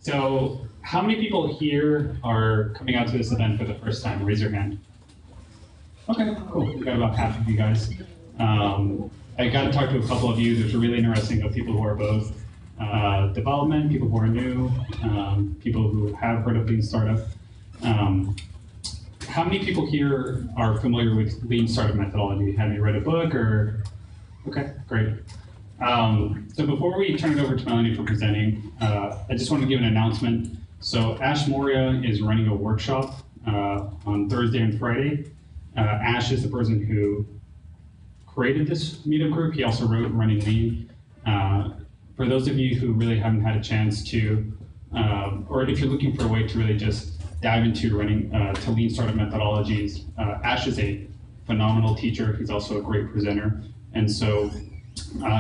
So how many people here are coming out to this event for the first time? Raise your hand. Okay, cool. We got about half of you guys. I got to talk to a couple of you. There's a really interesting of people who are both development, people who are new, people who have heard of Lean Startup. How many people here are familiar with Lean Startup methodology? Have you read a book or? Okay, great. So before we turn it over to Melanie for presenting, I just want to give an announcement. So Ash Moria is running a workshop on Thursday and Friday. Ash is the person who created this meetup group. He also wrote Running Lean. For those of you who really haven't had a chance to, or if you're looking for a way to really just dive into running to Lean Startup methodologies, Ash is a phenomenal teacher. He's also a great presenter. And so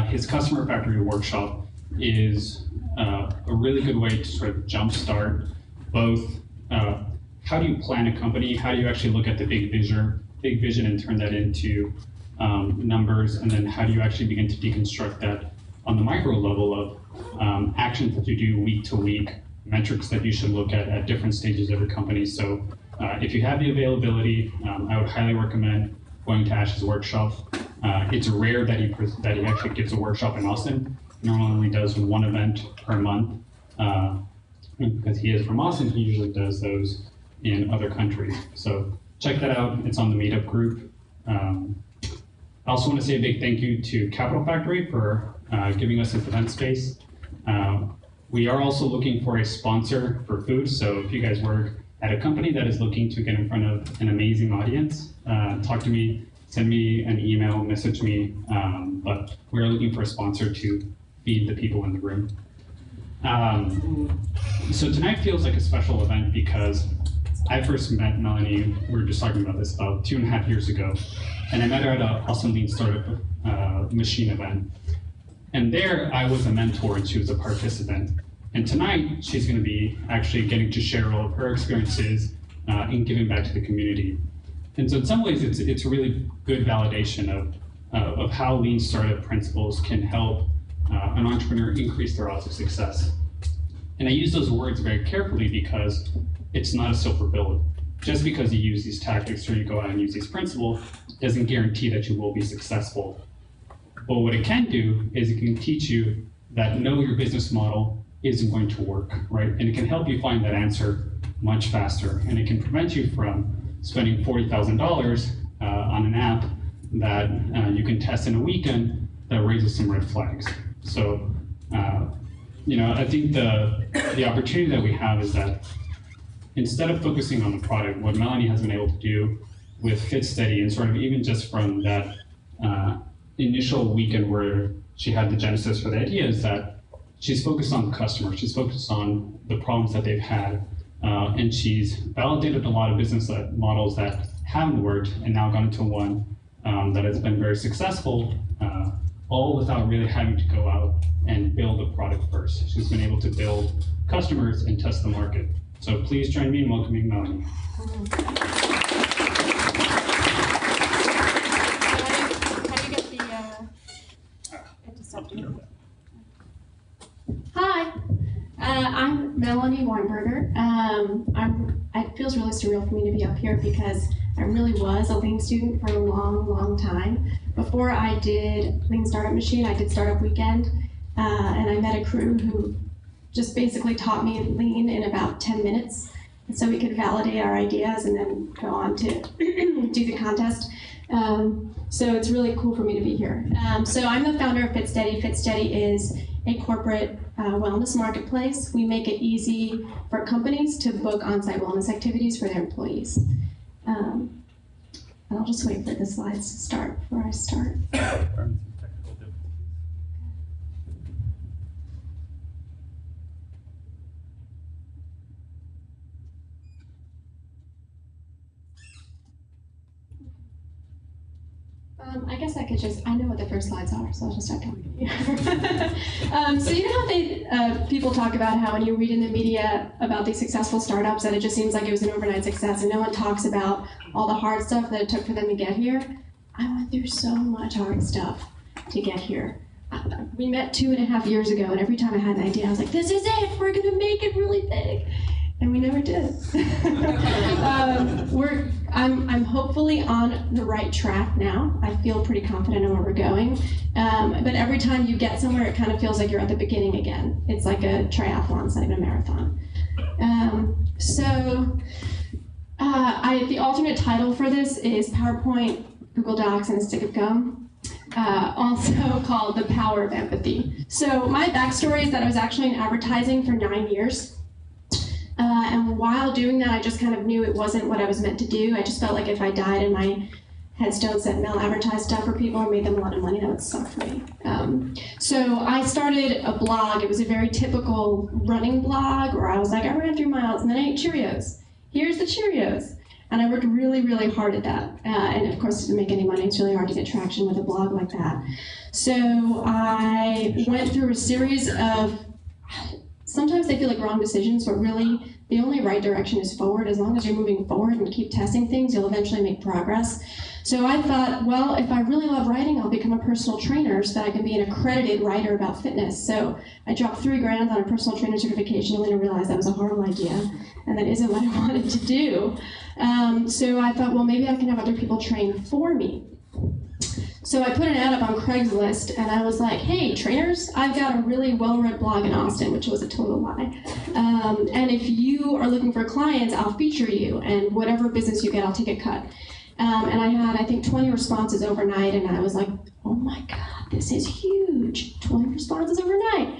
his Customer Factory workshop is a really good way to sort of jumpstart both how do you plan a company, how do you actually look at the big vision and turn that into numbers, and then how do you actually begin to deconstruct that on the micro level of actions that you do week to week, metrics that you should look at different stages of your company. So if you have the availability, I would highly recommend going to Ash's workshop. It's rare that he actually gives a workshop in Austin. He normally does one event per month. Because he is from Austin, he usually does those in other countries. So check that out. It's on the meetup group. I also want to say a big thank you to Capital Factory for giving us this event space. We are also looking for a sponsor for food. So if you guys work at a company that is looking to get in front of an amazing audience, talk to me, send me an email, message me. But we are looking for a sponsor to feed the people in the room. So tonight feels like a special event because I first met Melanie, we were just talking about this about 2.5 years ago, and I met her at an awesome Lean Startup machine event. And there I was a mentor and she was a participant. And tonight she's going to be actually getting to share all of her experiences in giving back to the community. And so in some ways it's a really good validation of how Lean Startup principles can help an entrepreneur increase their odds of success. And I use those words very carefully because it's not a silver bullet. Just because you use these tactics or you go out and use these principles doesn't guarantee that you will be successful. But what it can do is it can teach you that no, your business model isn't going to work, right? And it can help you find that answer much faster. And it can prevent you from spending $40,000 on an app that you can test in a weekend that raises some red flags. So, I think the opportunity that we have is that instead of focusing on the product, what Melanie has been able to do with Fit Steady and sort of even just from that initial weekend where she had the genesis for the idea is that she's focused on the customer, she's focused on the problems that they've had, and she's validated a lot of business models that haven't worked and now gone into one that has been very successful, all without really having to go out and build a product first. She's been able to build customers and test the market. So please join me in welcoming Melanie. How do you get the, Hi, I'm Melanie Weinberger. It feels really surreal for me to be up here because I really was a Lean student for a long, long time. Before I did Lean Startup Machine, I did Startup Weekend, and I met a crew who just basically taught me Lean in about 10 minutes. And so we could validate our ideas and then go on to do the contest. So it's really cool for me to be here. So I'm the founder of Fit Steady. Fit Steady is a corporate wellness marketplace. We make it easy for companies to book on-site wellness activities for their employees. I'll just wait for the slides to start before I start. I guess I could I know what the first slides are, so I'll just start talking to you. So you know how people talk about how when you read in the media about these successful startups that it just seems like it was an overnight success and no one talks about all the hard stuff that it took for them to get here? I went through so much hard stuff to get here. We met 2.5 years ago, and every time I had an idea, I was like, this is it, we're gonna make it really and we never did. I'm hopefully on the right track now. I feel pretty confident in where we're going. But every time you get somewhere, it kind of feels like you're at the beginning again. It's like a triathlon, it's not even a marathon. The alternate title for this is PowerPoint, Google Docs, and a stick of gum. Also called The Power of Empathy. So my backstory is that I was actually in advertising for 9 years. And while doing that, I just kind of knew it wasn't what I was meant to do. I just felt like if I died and my headstone said Mel advertised stuff for people and made them a lot of money, that would suck for me. So I started a blog. It was a very typical running blog where I was like, I ran 3 miles and then I ate Cheerios. Here's the Cheerios. And I worked really, really hard at that. And of course, to make any money, it's really hard to get traction with a blog like that. So I went through a series of, sometimes they feel like wrong decisions, but really the only right direction is forward. As long as you're moving forward and keep testing things, you'll eventually make progress. So I thought, well, if I really love writing, I'll become a personal trainer so that I can be an accredited writer about fitness. So I dropped $3,000 on a personal trainer certification only to realize that was a horrible idea and that isn't what I wanted to do. So I thought, well, maybe I can have other people train for me. So I put an ad up on Craigslist and I was like, hey, trainers, I've got a really well-read blog in Austin, which was a total lie. And if you are looking for clients, I'll feature you, and whatever business you get, I'll take a cut. And I had, I think, 20 responses overnight, and I was like, oh my God, this is huge, 20 responses overnight.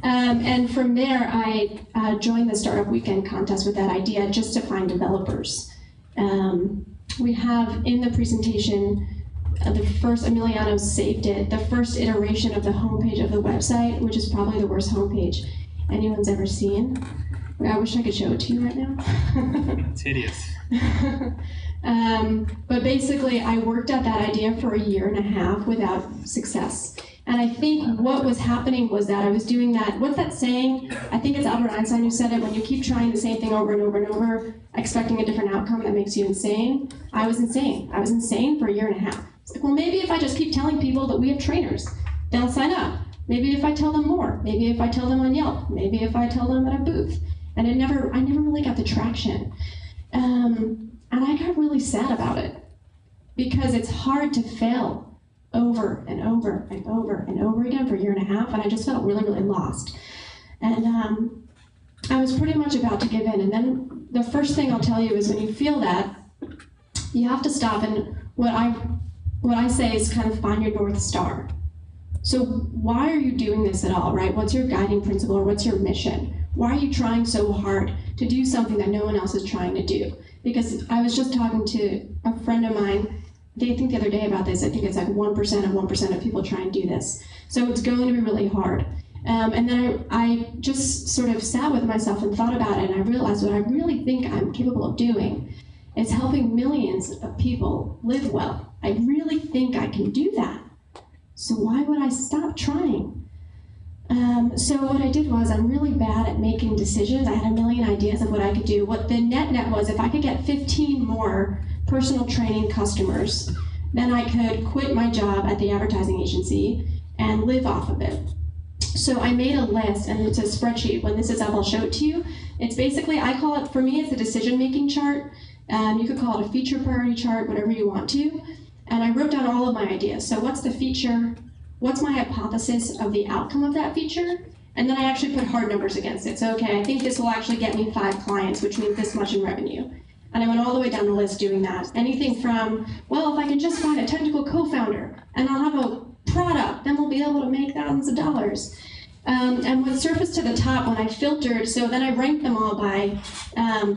And from there, I joined the Startup Weekend contest with that idea just to find developers. We have in the presentation, the first, Emiliano saved it, the first iteration of the homepage of the website, which is probably the worst homepage anyone's ever seen. I wish I could show it to you right now. It's hideous. But basically, I worked at that idea for 1.5 years without success. And I think what was happening was that I was doing that, what's that saying? I think it's Albert Einstein who said it, when you keep trying the same thing over and over and over, expecting a different outcome, that makes you insane. I was insane. I was insane for 1.5 years. It's like, well, maybe if I just keep telling people that we have trainers, they'll sign up. Maybe if I tell them more. Maybe if I tell them on Yelp. Maybe if I tell them at a booth. And I never really got the traction. And I got really sad about it because it's hard to fail over and over and over and over again for 1.5 years, and I just felt really, really lost. And I was pretty much about to give in. And then the first thing I'll tell you is when you feel that, you have to stop, and what I say is kind of find your North Star. So why are you doing this at all, right? What's your guiding principle, or what's your mission? Why are you trying so hard to do something that no one else is trying to do? Because I was just talking to a friend of mine, they think the other day about this, I think it's like 1% of 1% of people try and do this. So it's going to be really hard. And then I just sort of sat with myself and thought about it, and I realized what I really think I'm capable of doing is helping millions of people live well. I really think I can do that. So why would I stop trying? So what I did was, I'm really bad at making decisions. I had a million ideas of what I could do. What the net was, if I could get 15 more personal training customers, then I could quit my job at the advertising agency and live off of it. So I made a list, and it's a spreadsheet. When this is up, I'll show it to you. It's basically, I call it, for me, it's a decision-making chart. You could call it a feature priority chart, whatever you want to. And I wrote down all of my ideas. So what's the feature? What's my hypothesis of the outcome of that feature? And then I actually put hard numbers against it. So, okay, I think this will actually get me 5 clients, which means this much in revenue. And I went all the way down the list doing that. Anything from, well, if I can just find a technical co-founder and I'll have a product, then we'll be able to make thousands of dollars. And what surfaced to the top when I filtered, so then I ranked them all by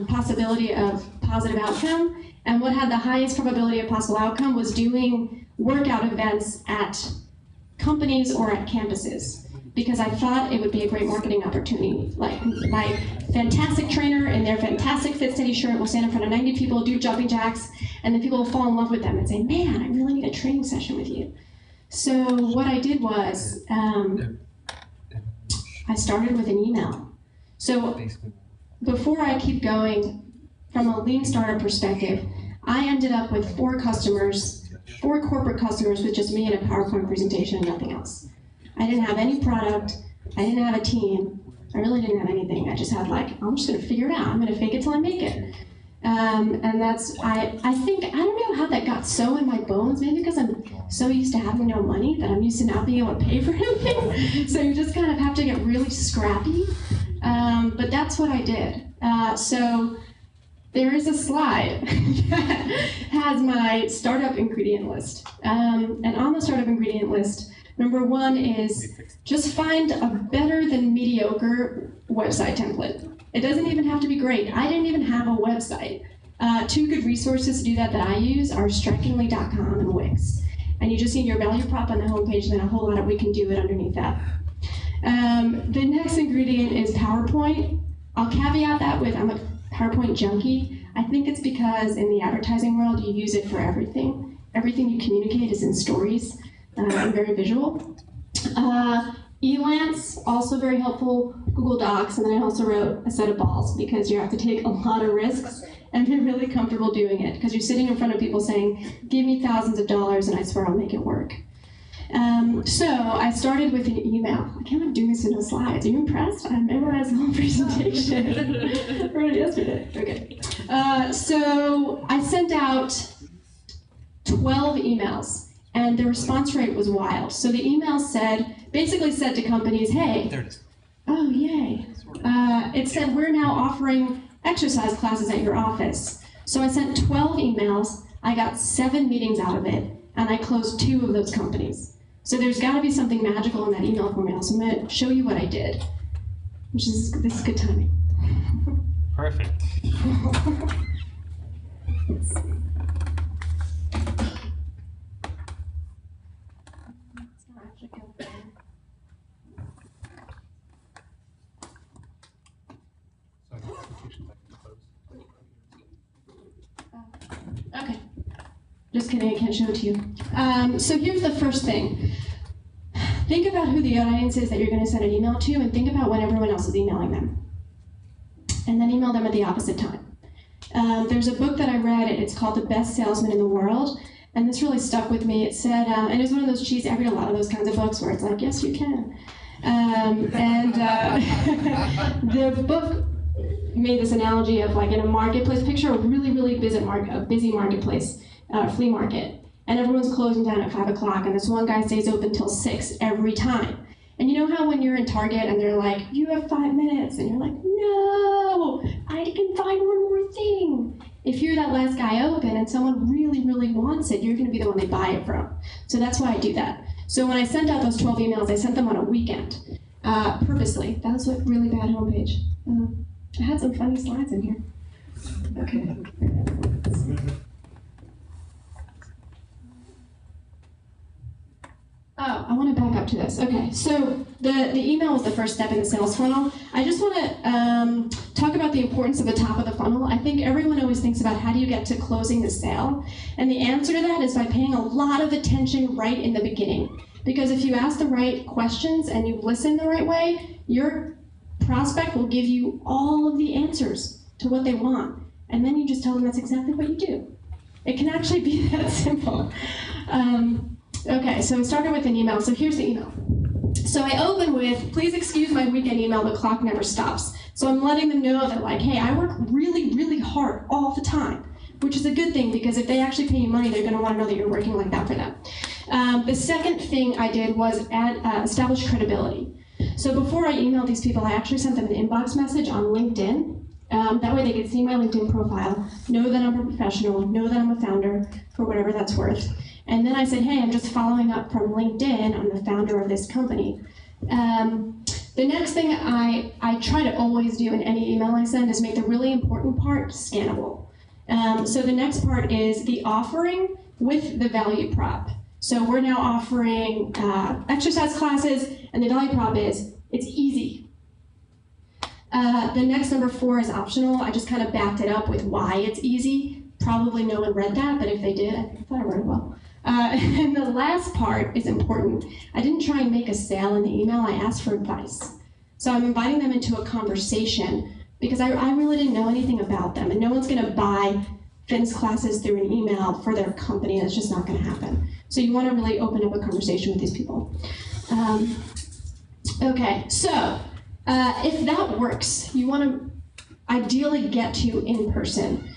possibility of positive outcome. And what had the highest probability of possible outcome was doing workout events at companies or at campuses, because I thought it would be a great marketing opportunity. Like, my fantastic trainer in their fantastic Fit Steady shirt will stand in front of 90 people, do jumping jacks, and then people will fall in love with them and say, man, I really need a training session with you. So what I did was, I started with an email. So before I keep going, from a lean startup perspective, I ended up with 4 customers, 4 corporate customers with just me and a PowerPoint presentation and nothing else. I didn't have any product, I didn't have a team, I really didn't have anything. I just had like, I'm just gonna figure it out. I'm gonna fake it till I make it. And that's, I think, I don't know how that got so in my bones, maybe because I'm so used to having no money that I'm used to not being able to pay for anything. So you just kind of have to get really scrappy. But that's what I did. So there is a slide that has my startup ingredient list. And on the startup ingredient list, number 1 is just find a better than mediocre website template. It doesn't even have to be great. I didn't even have a website. 2 good resources to do that I use are strikingly.com and Wix. And you just need your value prop on the homepage, and then a whole lot of we can do it underneath that. The next ingredient is PowerPoint. I'll caveat that with I'm a PowerPoint junkie. I think it's because in the advertising world, you use it for everything. Everything you communicate is in stories. I'm very visual. Elance, also very helpful. Google Docs, and then I also wrote a set of balls because you have to take a lot of risks and be really comfortable doing it because you're sitting in front of people saying, give me thousands of dollars and I swear I'll make it work. So I started with an email. I can't believe doing this in no slides. Are you impressed? I memorized the whole presentation. I wrote it yesterday. Okay. So I sent out 12 emails. And the response rate was wild. So the email basically said to companies, hey, There it is. oh yay. It said, we're now offering exercise classes at your office. So I sent 12 emails, I got 7 meetings out of it, and I closed 2 of those companies. So there's gotta be something magical in that email format. So I'm gonna show you what I did, this is good timing. Perfect. Okay. Just kidding, I can't show it to you. So here's the first thing. Think about who the audience is that you're going to send an email to, and think about when everyone else is emailing them. And then email them at the opposite time. There's a book that I read, and it's called The Best Salesman in the World, and this really stuck with me. It said, and it was one of those cheesy, I read a lot of those kinds of books where it's like, yes, you can. The book made this analogy of like in a marketplace, picture a really, really busy marketplace, flea market, and everyone's closing down at 5 o'clock, and this one guy stays open till 6 every time. And you know how when you're in Target and they're like, you have 5 minutes, and you're like, no, I can find one more thing. If you're that last guy open and someone really, really wants it, you're gonna be the one they buy it from. So that's why I do that. So when I sent out those 12 emails, I sent them on a weekend, purposely. That was a really bad homepage. I had some funny slides in here. Okay. Oh, I want to back up to this. Okay, so the email was the first step in the sales funnel. I just want to talk about the importance of the top of the funnel. I think everyone always thinks about how do you get to closing the sale, and the answer to that is by paying a lot of attention right in the beginning. Because if you ask the right questions and you listen the right way, your prospect will give you all of the answers to what they want. And then you just tell them that's exactly what you do. It can actually be that simple. Okay, so I started with an email. So here's the email. So I open with, please excuse my weekend email, the clock never stops. So I'm letting them know that like, hey, I work really, really hard all the time, which is a good thing because if they actually pay you money, they're gonna wanna know that you're working like that for them. The second thing I did was establish credibility. So before I emailed these people, I actually sent them an inbox message on LinkedIn. That way they could see my LinkedIn profile, know that I'm a professional, know that I'm a founder, for whatever that's worth. And then I said, hey, I'm just following up from LinkedIn. I'm the founder of this company. The next thing I try to always do in any email I send is make the really important part scannable. So the next part is the offering with the value prop. So we're now offering exercise classes, and the value prop is it's easy. The next number 4 is optional. I just kind of backed it up with why it's easy. Probably no one read that, but if they did, I thought I wrote it well. And the last part is important. I didn't try and make a sale in the email, I asked for advice. So I'm inviting them into a conversation because I really didn't know anything about them, and no one's gonna buy fitness classes through an email for their company. That's just not gonna happen. So you wanna really open up a conversation with these people. Okay, so If that works, you want to ideally get to in person.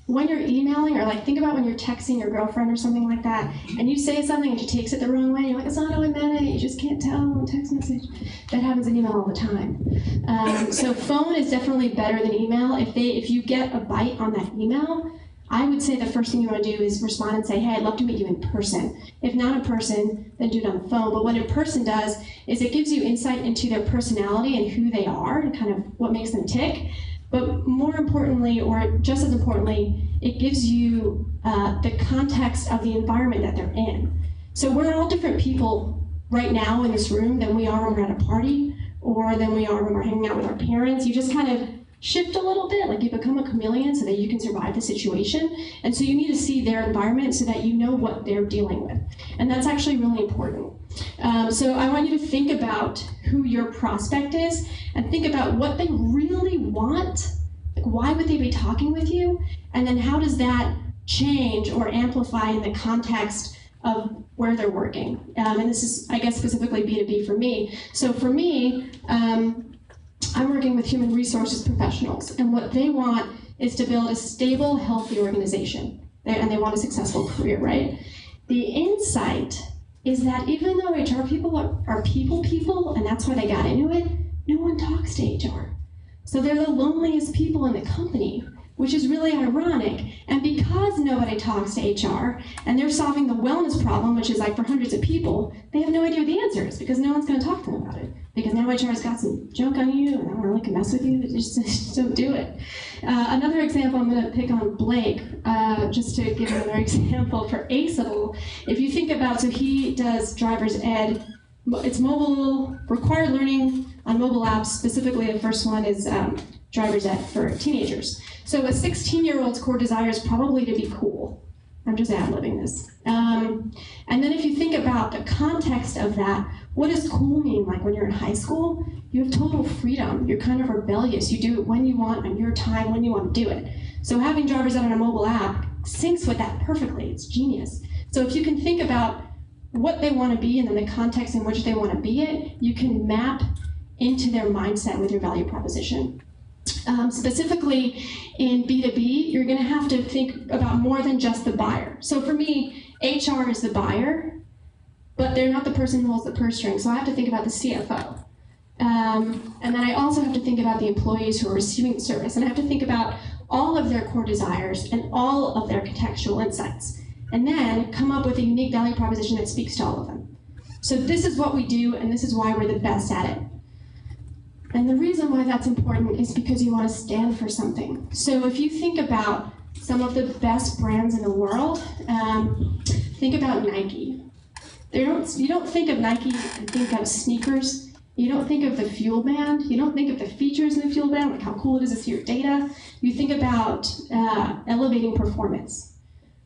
When you're emailing, or like think about when you're texting your girlfriend or something like that, and you say something and she takes it the wrong way, you're like, it's not how I meant it, you just can't tell on text message. That happens in email all the time. So phone is definitely better than email. If you get a bite on that email, I would say the first thing you want to do is respond and say, hey, I'd love to meet you in person. If not in person, then do it on the phone. But what in person does is it gives you insight into their personality and who they are and kind of what makes them tick. But more importantly, or just as importantly, it gives you the context of the environment that they're in. So we're all different people right now in this room than we are when we're at a party or than we are when we're hanging out with our parents. You just kind of shift a little bit, like you become a chameleon so that you can survive the situation. And so you need to see their environment so that you know what they're dealing with. And that's actually really important. So I want you to think about who your prospect is and think about what they really want. Like, why would they be talking with you? And then how does that change or amplify in the context of where they're working? And this is, I guess, specifically B2B for me. So for me, I'm working with human resources professionals, and what they want is to build a stable, healthy organization, and they want a successful career, right? The insight is that even though HR people are people, and that's why they got into it, no one talks to HR. So they're the loneliest people in the company, which is really ironic. And because nobody talks to HR, and they're solving the wellness problem, which is like for hundreds of people, they have no idea what the answer is because no one's going to talk to them about it. Because now HR's got some junk on you, and I don't really can mess with you, just don't do it. Another example I'm going to pick on Blake, just to give another example for Aceable. If you think about, so he does driver's ed, it's mobile, required learning on mobile apps. Specifically, the first one is driver's ed for teenagers. So a 16-year-old's core desire is probably to be cool. I'm just ad-libbing this. And then if you think about the context of that, what does cool mean? Like when you're in high school, you have total freedom. You're kind of rebellious. You do it when you want, on your time, when you want to do it. So having driver's ed on a mobile app syncs with that perfectly. It's genius. So if you can think about what they want to be and then the context in which they want to be it, you can map into their mindset with your value proposition. Specifically in B2B, you're going to have to think about more than just the buyer. So for me, HR is the buyer, but they're not the person who holds the purse string. So I have to think about the CFO. And then I also have to think about the employees who are receiving the service. And I have to think about all of their core desires and all of their contextual insights. And then come up with a unique value proposition that speaks to all of them. So this is what we do, and this is why we're the best at it. And the reason why that's important is because you want to stand for something. So if you think about some of the best brands in the world, think about Nike. You don't think of Nike and think of sneakers. You don't think of the fuel band. You don't think of the features in the fuel band, like how cool it is to see your data. You think about elevating performance.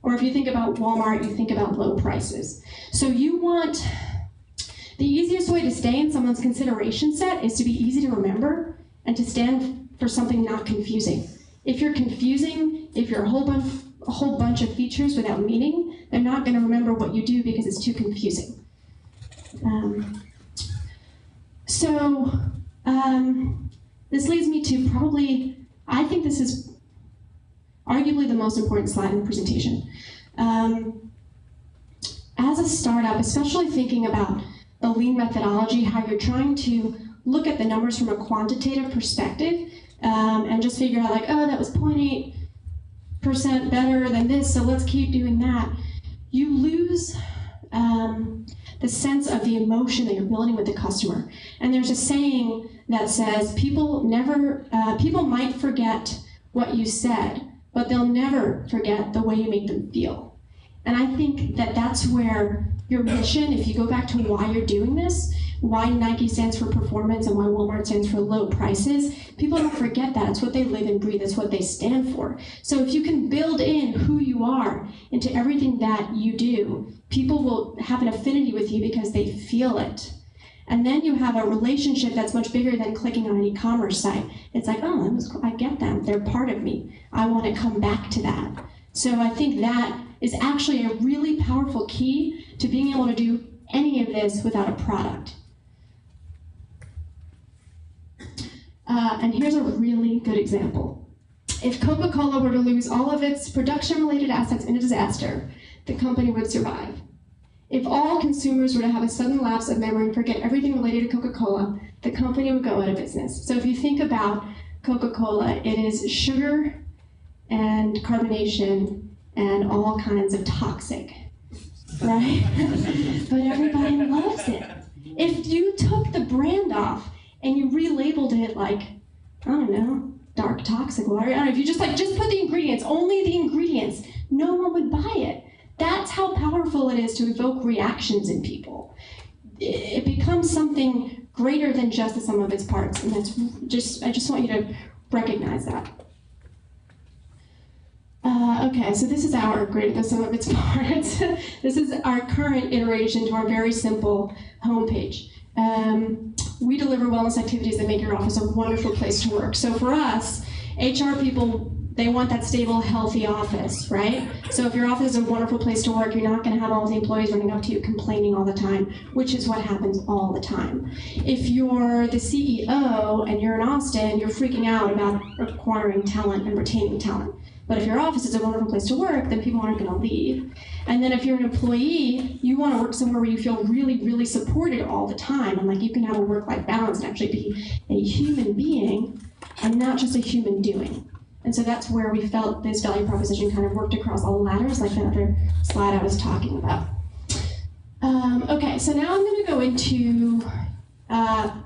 Or if you think about Walmart, you think about low prices. So you want, the easiest way to stay in someone's consideration set is to be easy to remember and to stand for something not confusing. If you're confusing, if you're a whole bunch of features without meaning, they're not going to remember what you do because it's too confusing. This leads me to probably, I think this is arguably the most important slide in the presentation. As a startup, especially thinking about the lean methodology, how you're trying to look at the numbers from a quantitative perspective and just figure out like, oh, that was 0.8% better than this, so let's keep doing that. You lose the sense of the emotion that you're building with the customer. And there's a saying that says people might forget what you said, but they'll never forget the way you make them feel. And I think that that's where your mission, if you go back to why you're doing this, why Nike stands for performance and why Walmart stands for low prices, people don't forget that. It's what they live and breathe. It's what they stand for. So if you can build in who you are into everything that you do, people will have an affinity with you because they feel it. And then you have a relationship that's much bigger than clicking on an e-commerce site. It's like, oh, that was cool. I get them. They're part of me. I want to come back to that. So I think that is actually a really powerful key to being able to do any of this without a product. And here's a really good example. If Coca-Cola were to lose all of its production-related assets in a disaster, the company would survive. If all consumers were to have a sudden lapse of memory and forget everything related to Coca-Cola, the company would go out of business. So if you think about Coca-Cola, it is sugar and carbonation and all kinds of toxic, right? But everybody loves it. If you took the brand off and you relabeled it like, I don't know, dark toxic water, I don't know, if you just put the ingredients, only the ingredients, no one would buy it. That's how powerful it is to evoke reactions in people. It becomes something greater than just the sum of its parts, and I just want you to recognize that. Okay, so this is our greater than sum of its parts. This is our current iteration to our very simple homepage. We deliver wellness activities that make your office a wonderful place to work. So for us, HR people, they want that stable, healthy office, right? So if your office is a wonderful place to work, you're not going to have all the employees running up to you complaining all the time, which is what happens all the time. If you're the CEO and you're in Austin, you're freaking out about acquiring talent and retaining talent. But if your office is a wonderful place to work, then people aren't going to leave. And then if you're an employee, you want to work somewhere where you feel really, really supported all the time, and like you can have a work-life balance and actually be a human being and not just a human doing. And so that's where we felt this value proposition kind of worked across all the ladders, like the other slide I was talking about. Okay, so now I'm going to go into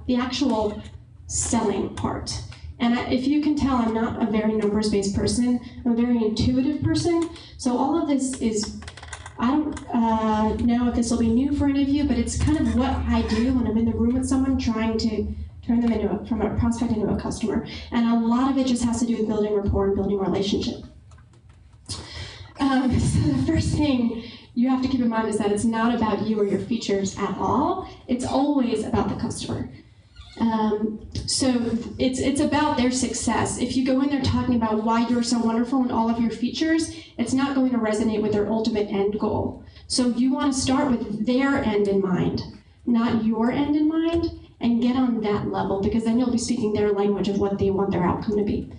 the actual selling part. And if you can tell, I'm not a very numbers-based person. I'm a very intuitive person. So all of this is, I don't know if this will be new for any of you, but it's kind of what I do when I'm in the room with someone trying to turn them from a prospect into a customer. And a lot of it just has to do with building rapport and building relationship. So the first thing you have to keep in mind is that it's not about you or your features at all. It's always about the customer. So it's about their success. If you go in there talking about why you're so wonderful and all of your features, it's not going to resonate with their ultimate end goal. So you want to start with their end in mind, not your end in mind, and get on that level, because then you'll be speaking their language of what they want their outcome to be.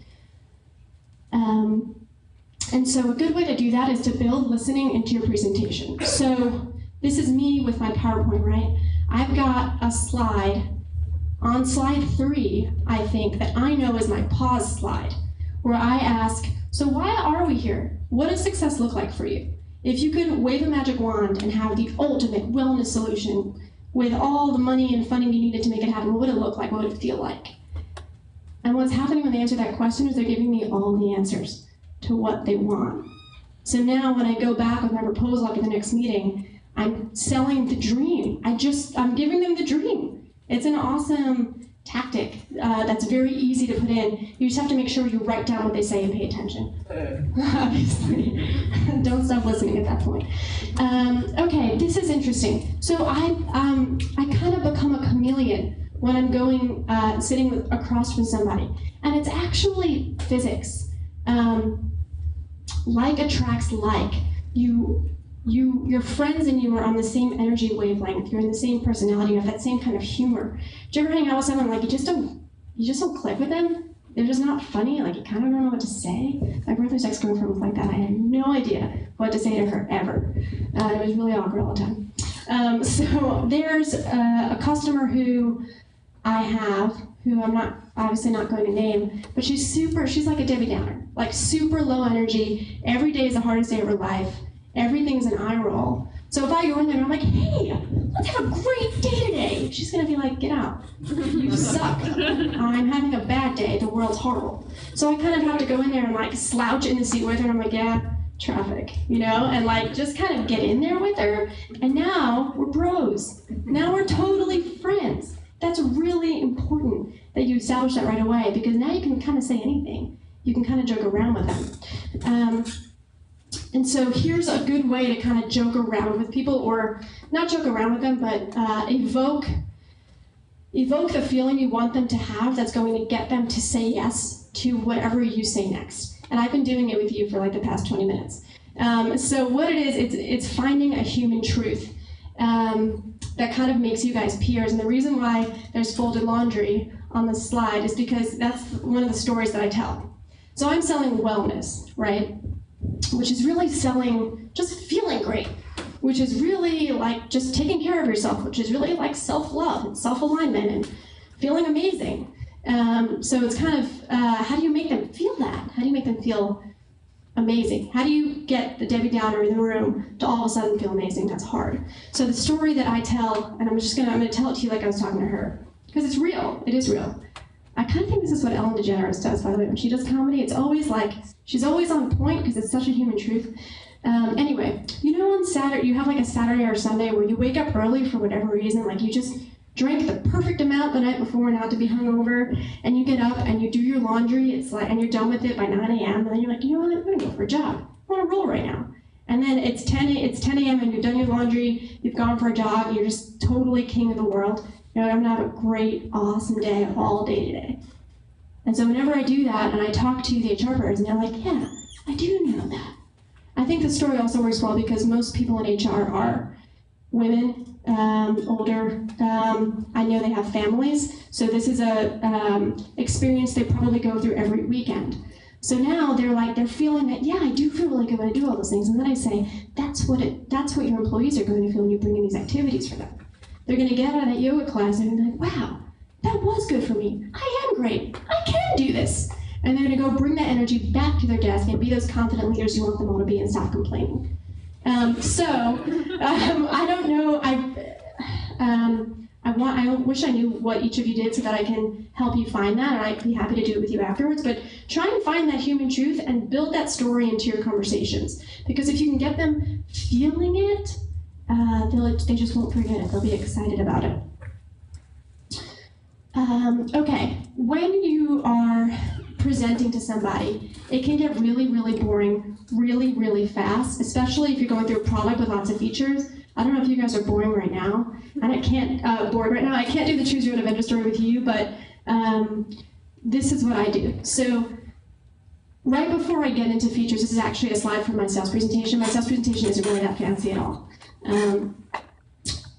And so a good way to do that is to build listening into your presentation. So this is me with my PowerPoint, right? I've got a slide. On slide 3, I think, that I know is my pause slide, where I ask, so why are we here? What does success look like for you? If you could wave a magic wand and have the ultimate wellness solution with all the money and funding you needed to make it happen, what would it look like? What would it feel like? And what's happening when they answer that question is they're giving me all the answers to what they want. So now when I go back with my proposal after the next meeting, I'm selling the dream. I'm giving them the dream. It's an awesome tactic that's very easy to put in. You just have to make sure you write down what they say and pay attention. Obviously. Don't stop listening at that point. Okay, this is interesting. So I kind of become a chameleon when I'm going, sitting across from somebody. And it's actually physics. Like attracts like. Your friends and you are on the same energy wavelength. You're in the same personality. You have that same kind of humor. Do you ever hang out with someone like you just don't click with them? They're just not funny. Like you kind of don't know what to say. My brother's ex-girlfriend was like that. I had no idea what to say to her ever. It was really awkward all the time. So there's a customer who I have, who I'm obviously not going to name, but she's like a Debbie Downer, like super low energy. Every day is the hardest day of her life. Everything's an eye roll. So if I go in there and I'm like, hey, let's have a great day today, she's gonna be like, get out. You suck. I'm having a bad day. The world's horrible. So I kind of have to go in there and like slouch in the seat with her and I'm like, yeah, traffic, and like just kind of get in there with her. And now we're bros. Now we're totally friends. That's really important that you establish that right away, because now you can kind of say anything. You can kind of joke around with them. And so here's a good way to kind of joke around with people, or not joke around with them, but evoke the feeling you want them to have that's going to get them to say yes to whatever you say next. And I've been doing it with you for like the past 20 minutes. So what it is, it's finding a human truth. that kind of makes you guys peers. And the reason why there's folded laundry on the slide is because that's one of the stories that I tell. So I'm selling wellness, right? Which is really selling just feeling great, which is really like just taking care of yourself, which is really like self-love and self-alignment and feeling amazing. So it's kind of, how do you make them feel that? How do you make them feel amazing? How do you get the Debbie Downer in the room to all of a sudden feel amazing? That's hard. So the story that I tell, and I'm gonna tell it to you like I was talking to her, because it's real, it is real. I kind of think this is what Ellen DeGeneres does, by the way. When she does comedy, it's always like, she's always on point because it's such a human truth. Anyway, you know on Saturday, you have like a Saturday or Sunday where you wake up early for whatever reason, like you just drank the perfect amount the night before not to be hungover, and you get up and you do your laundry, it's like, and you're done with it by 9 a.m., and then you're like, you know what, I'm gonna go for a jog. I wanna roll right now. And then it's 10 a.m. and you've done your laundry, you've gone for a jog, you're just totally king of the world. You know, I'm gonna have a great, awesome day all day today. And so whenever I do that and I talk to the HR person, they're like, yeah, I do know that. I think the story also works well because most people in HR are women, older. I know they have families, so this is a experience they probably go through every weekend. So now they're feeling that, yeah, I do feel really good when I do all those things. And then I say, that's what your employees are going to feel when you bring in these activities for them. They're going to get out of that yoga class and they're going to be like, wow, that was good for me. I am great. I can do this. And they're going to go bring that energy back to their desk and be those confident leaders you want them all to be and stop complaining. I don't know. I wish I knew what each of you did so that I can help you find that, and I'd be happy to do it with you afterwards. But try and find that human truth and build that story into your conversations. Because if you can get them feeling it, they just won't forget it. They'll be excited about it. Okay, when you are presenting to somebody, it can get really, really boring really, really fast, especially if you're going through a product with lots of features. I don't know if you guys are boring right now, and I can't, bored right now. I can't do the choose your own adventure story with you, but this is what I do. So right before I get into features, this is actually a slide from my sales presentation. My sales presentation isn't really that fancy at all.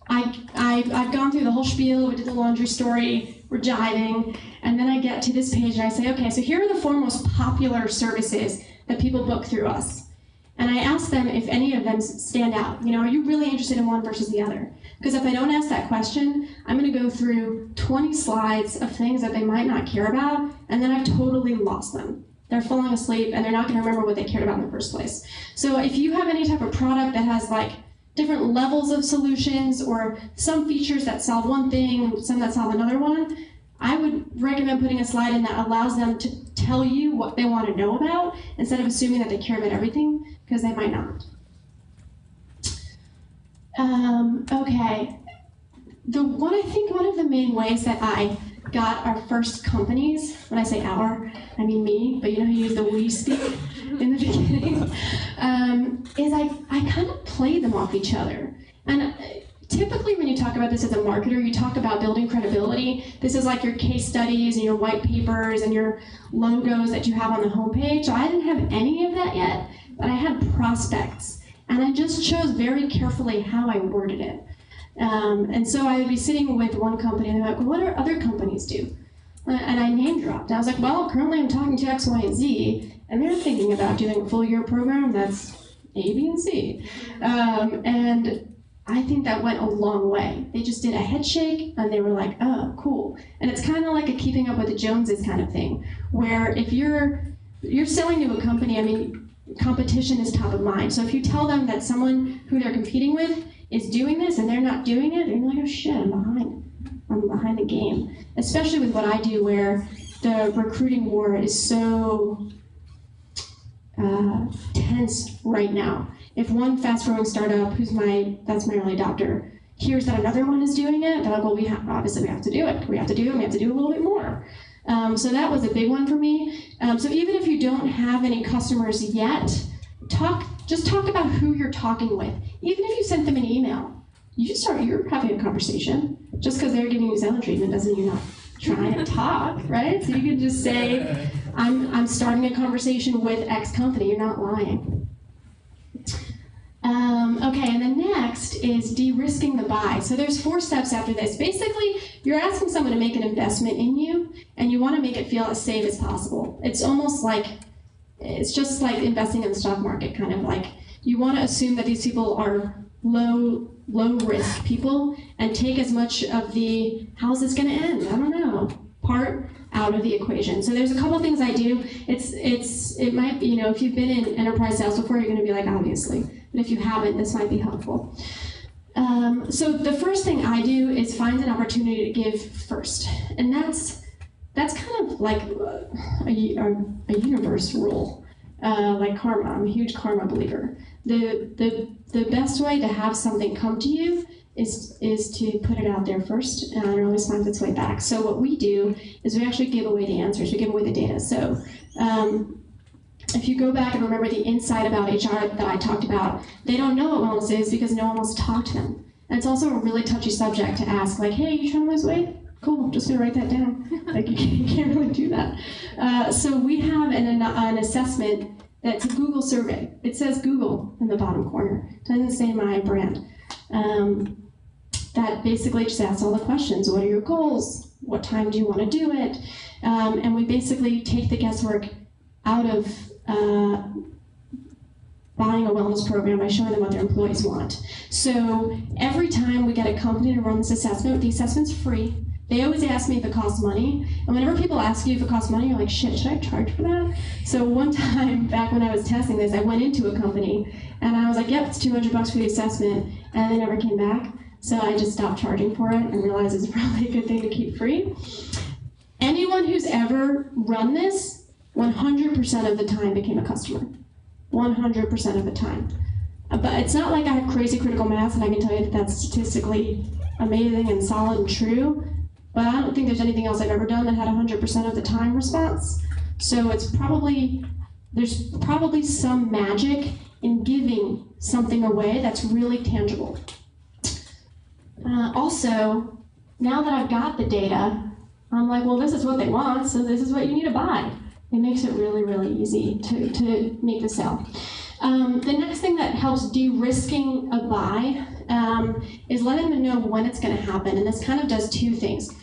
I've gone through the whole spiel, we did the laundry story, we're jiving, and then I get to this page and I say, okay, so here are the 4 most popular services that people book through us. And I ask them if any of them stand out. You know, are you really interested in one versus the other? Because if I don't ask that question, I'm going to go through 20 slides of things that they might not care about, and then I've totally lost them. They're falling asleep, and they're not going to remember what they cared about in the first place. So if you have any type of product that has like different levels of solutions or some features that solve one thing and some that solve another one, I would recommend putting a slide in that allows them to tell you what they want to know about instead of assuming that they care about everything, because they might not. Okay. I think one of the main ways that I got our first companies, when I say our, I mean me, but you know how you use the we speak in the beginning, is I kind of play them off each other. And typically when you talk about this as a marketer, you talk about building credibility. This is like your case studies and your white papers and your logos that you have on the homepage. So I didn't have any of that yet, but I had prospects. And I just chose very carefully how I worded it. And so I would be sitting with one company and they're like, well, what do other companies do? And I name dropped. I was like, well, currently I'm talking to X, Y, and Z, and they're thinking about doing a full year program that's A, B, and C. And I think that went a long way. They just did a head shake and they were like, oh, cool. And it's kind of like a keeping up with the Joneses kind of thing, where if you're selling to a company, I mean, competition is top of mind. So if you tell them that someone who they're competing with is doing this and they're not doing it, they're like, oh shit, I'm behind the game. Especially with what I do, where the recruiting war is so tense right now. If one fast-growing startup, that's my early adopter, hears that another one is doing it, they're like, well, obviously we have to do it. We have to do it, we have to do a little bit more. So that was a big one for me. So even if you don't have any customers yet, just talk about who you're talking with. Even if you sent them an email, you're having a conversation. Just because they're giving you silent treatment doesn't mean you're not trying to talk, right? So you can just say, I'm starting a conversation with X company, you're not lying. Okay, and then next is de-risking the buy. So there's 4 steps after this. Basically, you're asking someone to make an investment in you, and you want to make it feel as safe as possible. It's almost like, it's just like investing in the stock market, kind of like, you want to assume that these people are low risk people and take as much of the, how's this going to end? I don't know, part out of the equation. So there's a couple things I do. It might be, if you've been in enterprise sales before, you're going to be like, obviously. But if you haven't, this might be helpful. So the first thing I do is find an opportunity to give first. And that's kind of like a universe rule, like karma. I'm a huge karma believer. The best way to have something come to you is to put it out there first, and it always finds its way back. So what we do is we actually give away the answers, we give away the data. So if you go back and remember the insight about HR that I talked about, they don't know what wellness is because no one wants to talk to them. And it's also a really touchy subject to ask, like, hey, you trying to lose weight? Cool, I'm just gonna write that down. Like, you can't really do that. So we have an assessment that's a Google survey. It says Google in the bottom corner. It doesn't say my brand. That basically just asks all the questions. What are your goals? What time do you want to do it? And we basically take the guesswork out of buying a wellness program by showing them what their employees want. So every time we get a company to run this assessment, the assessment's free. They always ask me if it costs money. And whenever people ask you if it costs money, you're like, shit, should I charge for that? So one time back when I was testing this, I went into a company and I was like, yep, it's $200 for the assessment. And they never came back. So I just stopped charging for it and realized it's probably a good thing to keep free. Anyone who's ever run this, 100% of the time became a customer. 100% of the time. But it's not like I have crazy critical mass and I can tell you that that's statistically amazing and solid and true. But I don't think there's anything else I've ever done that had 100% of the time response. So there's probably some magic in giving something away that's really tangible. Also, now that I've got the data, I'm like, well, this is what they want, so this is what you need to buy. It makes it really, really easy to make the sale. The next thing that helps de-risking a buy is letting them know when it's going to happen, and this kind of does 2 things.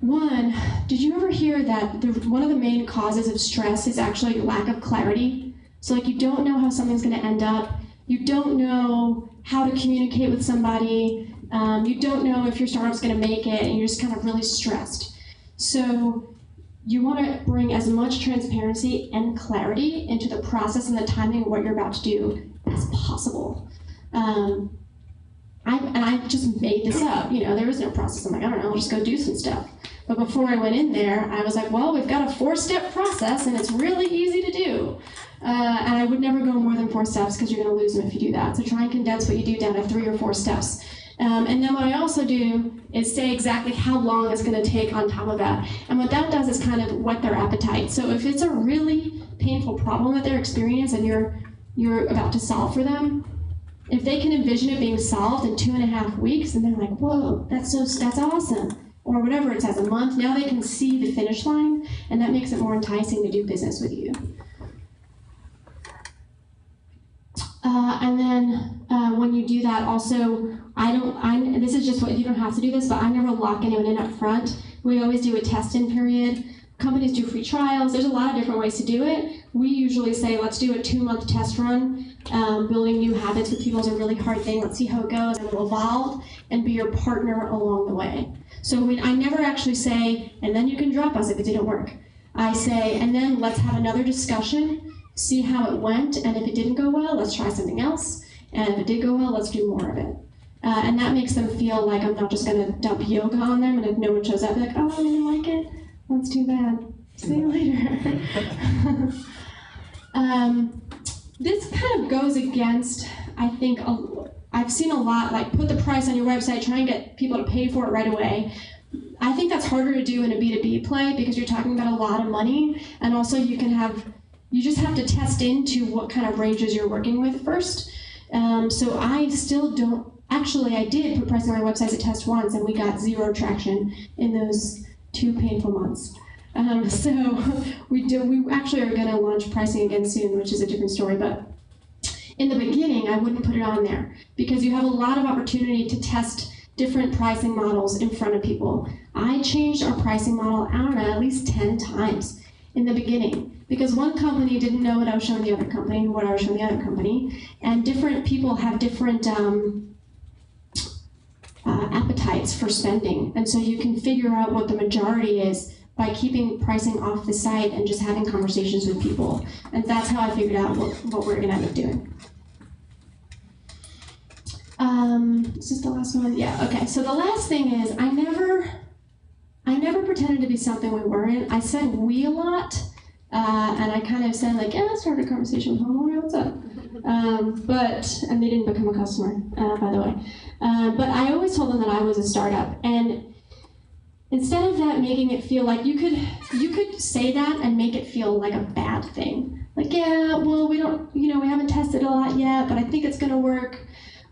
One, did you ever hear that one of the main causes of stress is actually lack of clarity? So like you don't know how something's going to end up, you don't know how to communicate with somebody, you don't know if your startup's going to make it, and you're just kind of really stressed. So you want to bring as much transparency and clarity into the process and the timing of what you're about to do as possible. I just made this up. There was no process. I'm like, I don't know, I'll just go do some stuff. But before I went in there, I was like, well, we've got a 4-step process, and it's really easy to do. And I would never go more than 4 steps because you're going to lose them if you do that. So try and condense what you do down to 3 or 4 steps. And then what I also do is say exactly how long it's going to take on top of that. And what that does is kind of whet their appetite. So if it's a really painful problem that they're experiencing and you're about to solve for them, if they can envision it being solved in 2.5 weeks, and they're like, whoa, that's awesome. Or whatever it says, a month, now they can see the finish line, and that makes it more enticing to do business with you. And then when you do that, also, this is just what, you don't have to do this, but I never lock anyone in up front. We always do a test-in period. Companies do free trials. There's a lot of different ways to do it. We usually say, let's do a 2-month test run. Building new habits with people is a really hard thing. Let's see how it goes, and we'll evolve and be your partner along the way. So I never actually say, and then you can drop us if it didn't work. I say, and then let's have another discussion, see how it went, and if it didn't go well, let's try something else. And if it did go well, let's do more of it. And that makes them feel like I'm not just going to dump yoga on them, and if no one shows up, they're like, oh, I didn't like it. That's too bad. See you later. This kind of goes against, I think, I've seen a lot, like put the price on your website, try and get people to pay for it right away. I think that's harder to do in a B2B play because you're talking about a lot of money, and also you just have to test into what kind of ranges you're working with first. So I still don't, actually I did put pricing on my website to test once, and we got 0 traction in those 2 painful months. So we actually are going to launch pricing again soon, which is a different story, but In the beginning, I wouldn't put it on there because you have a lot of opportunity to test different pricing models in front of people. I changed our pricing model, I don't know, at least 10 times in the beginning because one company didn't know what I was showing the other company, what I was showing the other company, and different people have different appetites for spending, and so you can figure out what the majority is by keeping pricing off the site and just having conversations with people. And that's how I figured out what we're gonna end up doing. Is this the last one? Yeah, okay. So the last thing is I never pretended to be something we weren't. I said we a lot, and I kind of said like, yeah, let's start a conversation with homeowner, what's up? And they didn't become a customer, by the way. But I always told them that I was a startup, and instead of that making it feel like you could say that and make it feel like a bad thing. Like, yeah, well, we haven't tested a lot yet, but I think it's gonna work.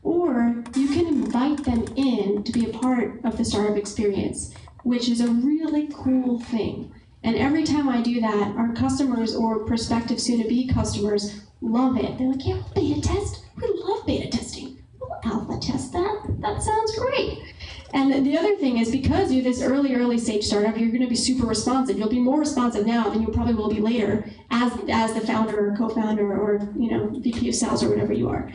Or you can invite them in to be a part of the startup experience, which is a really cool thing. And every time I do that, our customers or prospective soon-to-be customers love it. They're like, yeah, we'll beta test. We love beta testing. We'll alpha test that. That sounds great. And the other thing is because you're this early stage startup, you're going to be super responsive. You'll be more responsive now than you probably will be later as the founder or co-founder or VP of sales or whatever you are.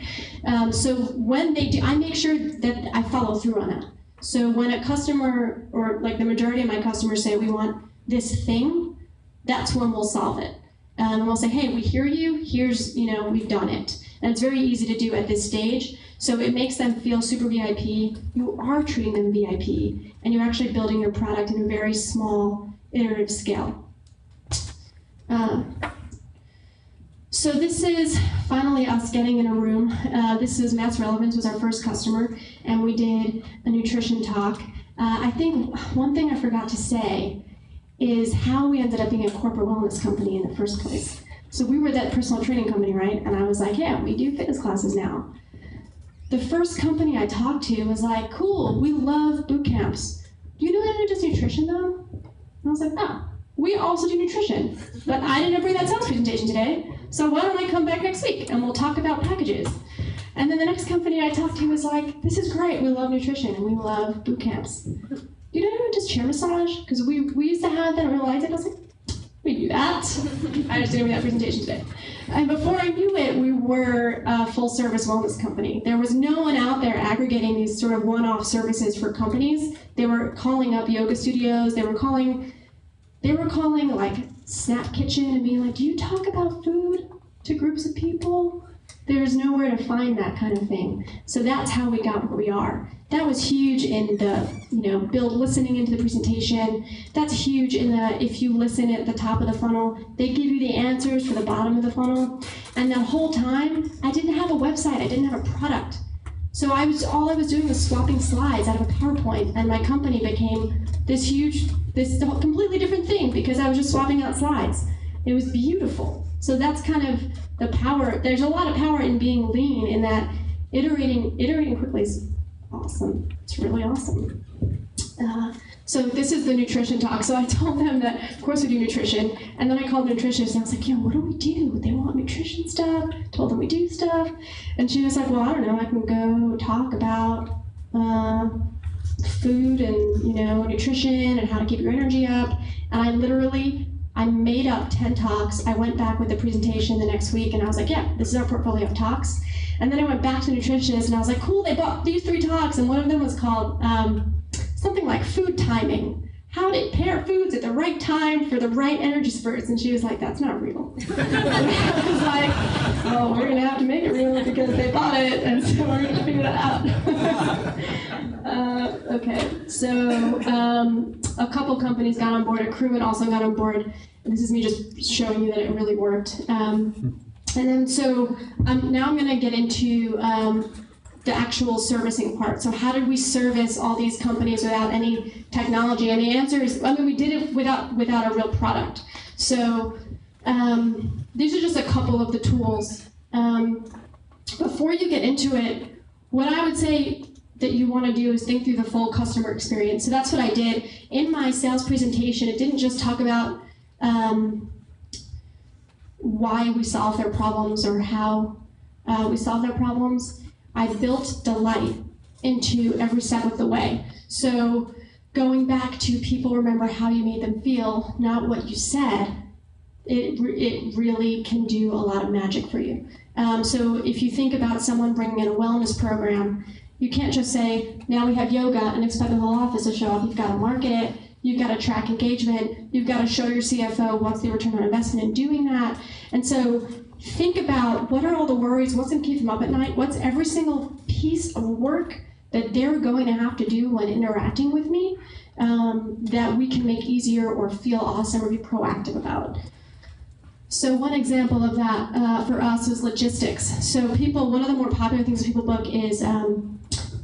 So when they do, I make sure that I follow through on that. So when a customer or like the majority of my customers say we want this thing, that's when we'll solve it. And we'll say, hey, we hear you. Here's, we've done it. And it's very easy to do at this stage. So it makes them feel super VIP. You are treating them VIP, and you're actually building your product in a very small, iterative scale. So this is finally us getting in a room. This is Matt's Relevance was our first customer, and we did a nutrition talk. I think one thing I forgot to say is how we ended up being a corporate wellness company in the first place. So we were that personal training company, right? And I was like, yeah, we do fitness classes now. The first company I talked to was like, cool, we love boot camps. Do you know how to do just nutrition though? And I was like, no, we also do nutrition. But I didn't bring that sales presentation today, so why don't I come back next week and we'll talk about packages. And then the next company I talked to was like, this is great, we love nutrition and we love boot camps. Do you know how to just chair massage? Because we used to have that and realized it. I was like, we do that. I just didn't bring that presentation today. And before I knew it, we were a full-service wellness company. There was no one out there aggregating these sort of one-off services for companies. They were calling up yoga studios. They were calling like Snap Kitchen and being like, do you talk about food to groups of people? There's nowhere to find that kind of thing. So that's how we got where we are. That was huge in the, listening into the presentation. That's huge in the, if you listen at the top of the funnel, they give you the answers for the bottom of the funnel. And that whole time, I didn't have a website, I didn't have a product. So all I was doing was swapping slides out of a PowerPoint, and my company became this completely different thing because I was just swapping out slides. It was beautiful. So that's kind of the power. There's a lot of power in being lean in that iterating quickly is awesome. It's really awesome. So this is the nutrition talk. So I told them that, of course, we do nutrition. And then I called the nutritionist and I was like, what do we do? They want nutrition stuff. Told them we do stuff. And she was like, well, I don't know. I can go talk about food and, nutrition and how to keep your energy up. And I made up 10 talks. I went back with the presentation the next week and I was like, yeah, this is our portfolio of talks. And then I went back to the nutritionist and I was like, cool, they bought these 3 talks, and one of them was called something like food timing. How to pair foods at the right time for the right energy spurts. And she was like, that's not real. I was like, well, we're gonna have to make it real because they bought it, and so we're gonna figure that out. Okay, so a couple companies got on board, a crewman also got on board. And this is me just showing you that it really worked. And then so now I'm gonna get into the actual servicing part. So how did we service all these companies without any technology? And the answer is, we did it without a real product. So these are just a couple of the tools. Before you get into it, what I would say that you want to do is think through the full customer experience. So that's what I did. In my sales presentation, it didn't just talk about why we solve their problems or how We solved their problems. I built delight into every step of the way. So going back to people remember how you made them feel, not what you said, it really can do a lot of magic for you. So if you think about someone bringing in a wellness program, you can't just say, now we have yoga and expect the whole office to show up. You've got to market it. You've got to track engagement. You've got to show your CFO what's the return on investment in doing that. And so think about what are all the worries, what's going to keep them up at night, what's every single piece of work that they're going to have to do when interacting with me that we can make easier or feel awesome or be proactive about. So one example of that for us is logistics. So one of the more popular things that people book is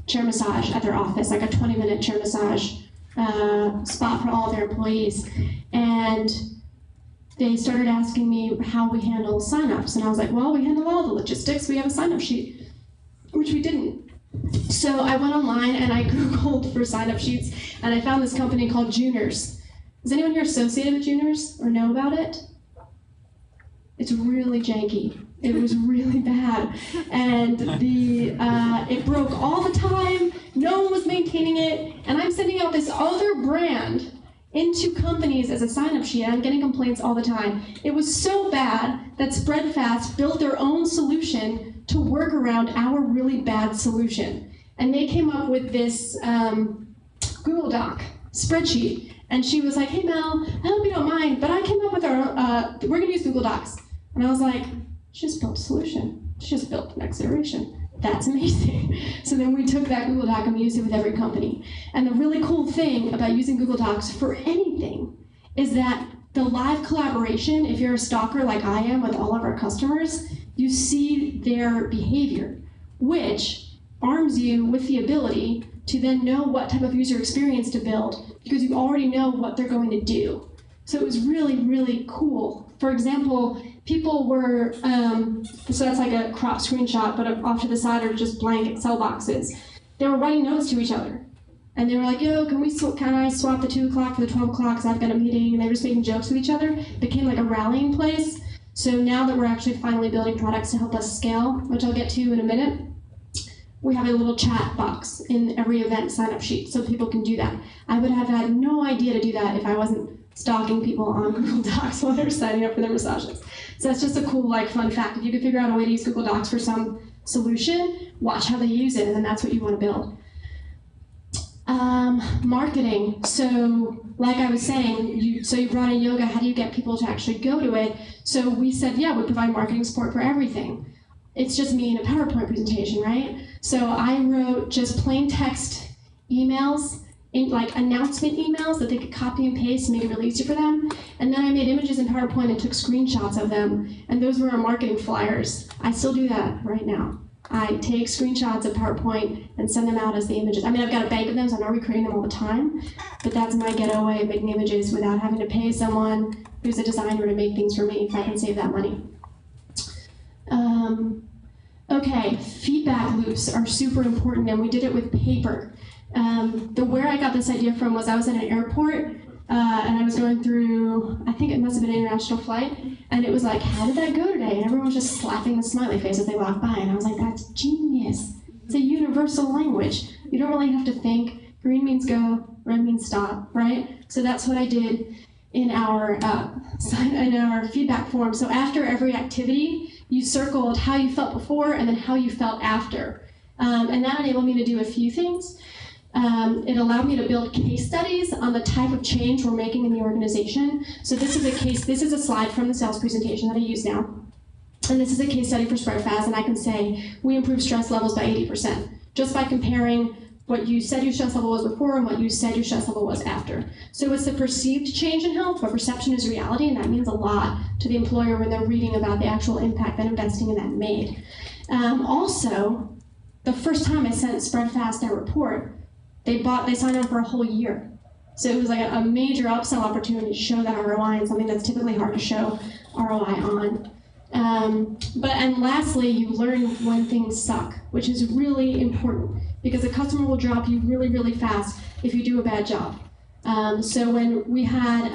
chair massage at their office, like a 20-minute chair massage spot for all of their employees. And they started asking me how we handle signups. And I was like, well, we handle all the logistics. We have a sign-up sheet, which we didn't. So I went online and I Googled for sign-up sheets, and I found this company called Juners. Is anyone here associated with Juners or know about it? It's really janky. It was really bad. And it broke all the time. No one was maintaining it. And I'm sending out this other brand into companies as a sign-up sheet. I'm getting complaints all the time. It was so bad that Spreadfast built their own solution to work around our really bad solution. And they came up with this Google Doc spreadsheet. And she was like, hey Mel, I hope you don't mind, but I came up with we're gonna use Google Docs. And I was like, she just built a solution. She just built the next iteration. That's amazing. So then we took that Google Doc and we used it with every company. And the really cool thing about using Google Docs for anything is that the live collaboration, if you're a stalker like I am with all of our customers, you see their behavior, which arms you with the ability to then know what type of user experience to build because you already know what they're going to do. So it was really, really cool. For example, people were, so that's like a crop screenshot, but off to the side are just blank Excel boxes. They were writing notes to each other. And they were like, yo, can I swap the 2 o'clock for the 12 o'clock because I've got a meeting? And they were just making jokes with each other. It became like a rallying place. So now that we're actually finally building products to help us scale, which I'll get to in a minute, we have a little chat box in every event sign-up sheet so people can do that. I would have had no idea to do that if I wasn't stalking people on Google Docs while they're signing up for their massages. So that's just a cool, fun fact. If you could figure out a way to use Google Docs for some solution, watch how they use it, and then that's what you want to build. Marketing. So, like I was saying, you brought in yoga. How do you get people to actually go to it? So we said, yeah, we provide marketing support for everything. It's just me in a PowerPoint presentation, right? So I wrote just plain text emails, announcement emails that they could copy and paste and make it really easy for them. And then I made images in PowerPoint and took screenshots of them, and those were our marketing flyers. I still do that right now. I take screenshots of PowerPoint and send them out as the images. I mean, I've got a bank of them, so I'm not recreating them all the time, but that's my ghetto way of making images without having to pay someone who's a designer to make things for me if I can save that money. Okay, feedback loops are super important, and we did it with paper. Where I got this idea from was I was at an airport, and I was going through, I think it must have been an international flight, and it was like, how did that go today? And everyone was just slapping the smiley face as they walked by, and I was like, that's genius. It's a universal language. You don't really have to think. Green means go, red means stop, right? So that's what I did in our feedback form. So after every activity, you circled how you felt before and then how you felt after. And that enabled me to do a few things. It allowed me to build case studies on the type of change we're making in the organization. So this is a slide from the sales presentation that I use now. And this is a case study for Spreadfast, and I can say we improved stress levels by 80%, just by comparing what you said your stress level was before and what you said your stress level was after. So it's the perceived change in health, but perception is reality, and that means a lot to the employer when they're reading about the actual impact that investing in that made. Also, the first time I sent Spreadfast their report, they signed up for a whole year. So it was like a major upsell opportunity to show that ROI, and something that's typically hard to show ROI on. And lastly, you learn when things suck, which is really important because a customer will drop you really, really fast if you do a bad job. So when we had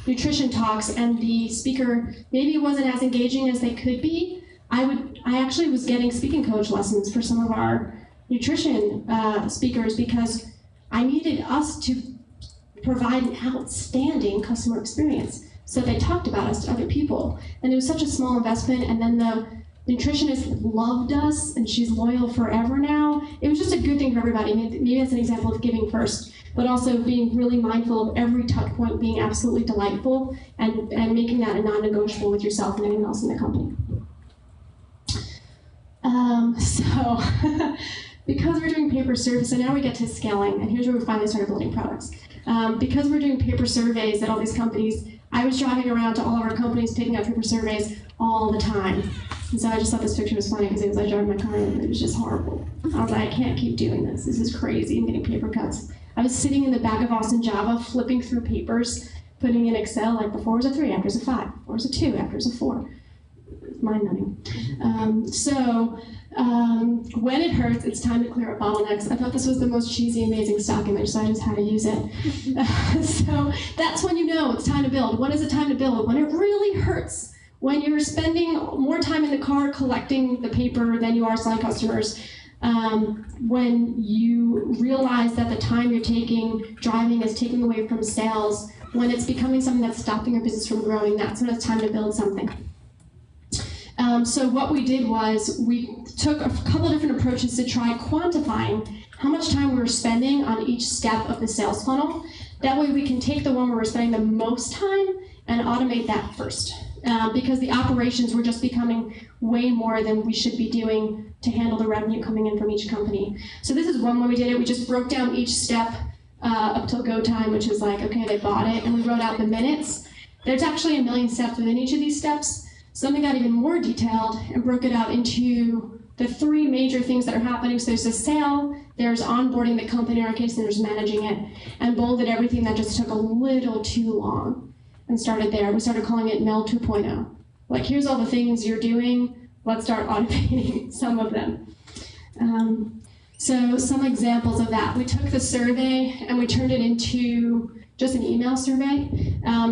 nutrition talks and the speaker maybe wasn't as engaging as they could be, I would I actually was getting speaking coach lessons for some of our nutrition speakers because I needed us to provide an outstanding customer experience. So they talked about us to other people. And it was such a small investment, and then the nutritionist loved us, and she's loyal forever now. It was just a good thing for everybody. Maybe that's an example of giving first, but also being really mindful of every touch point being absolutely delightful and making that a non-negotiable with yourself and anyone else in the company. Because we're doing paper surveys, so now we get to scaling, and here's where we finally started building products. Because we're doing paper surveys at all these companies, I was driving around to all of our companies picking up paper surveys all the time. And so I just thought this picture was funny because it was like driving my car and it was just horrible. I was like, I can't keep doing this. This is crazy. I'm getting paper cuts. I was sitting in the back of Austin Java, flipping through papers, putting in Excel, like before was a 3, after was a 5, before was a 2, after was a 4. Mind-numbing. When it hurts, it's time to clear up bottlenecks. I thought this was the most cheesy, amazing stock image, so I just had to use it. So that's when you know it's time to build. When is it time to build? When it really hurts. When you're spending more time in the car collecting the paper than you are selling customers. When you realize that the time you're taking driving is taking away from sales. When it's becoming something that's stopping your business from growing, that's when it's time to build something. So what we did was we took a couple of different approaches to try quantifying how much time we were spending on each step of the sales funnel. That way we can take the one where we're spending the most time and automate that first. Because the operations were just becoming way more than we should be doing to handle the revenue coming in from each company. So this is one way we did it. We just broke down each step up till go time, which is like, okay, they bought it, and we wrote out the minutes. There's actually 1 million steps within each of these steps. So then we got even more detailed and broke it out into the 3 major things that are happening. So there's the sale, there's onboarding the company, in our case, and there's managing it, and bolded everything that just took a little too long and started there. We started calling it Mel 2.0. Like, here's all the things you're doing, let's start automating some of them. So some examples of that. We took the survey and we turned it into just an email survey.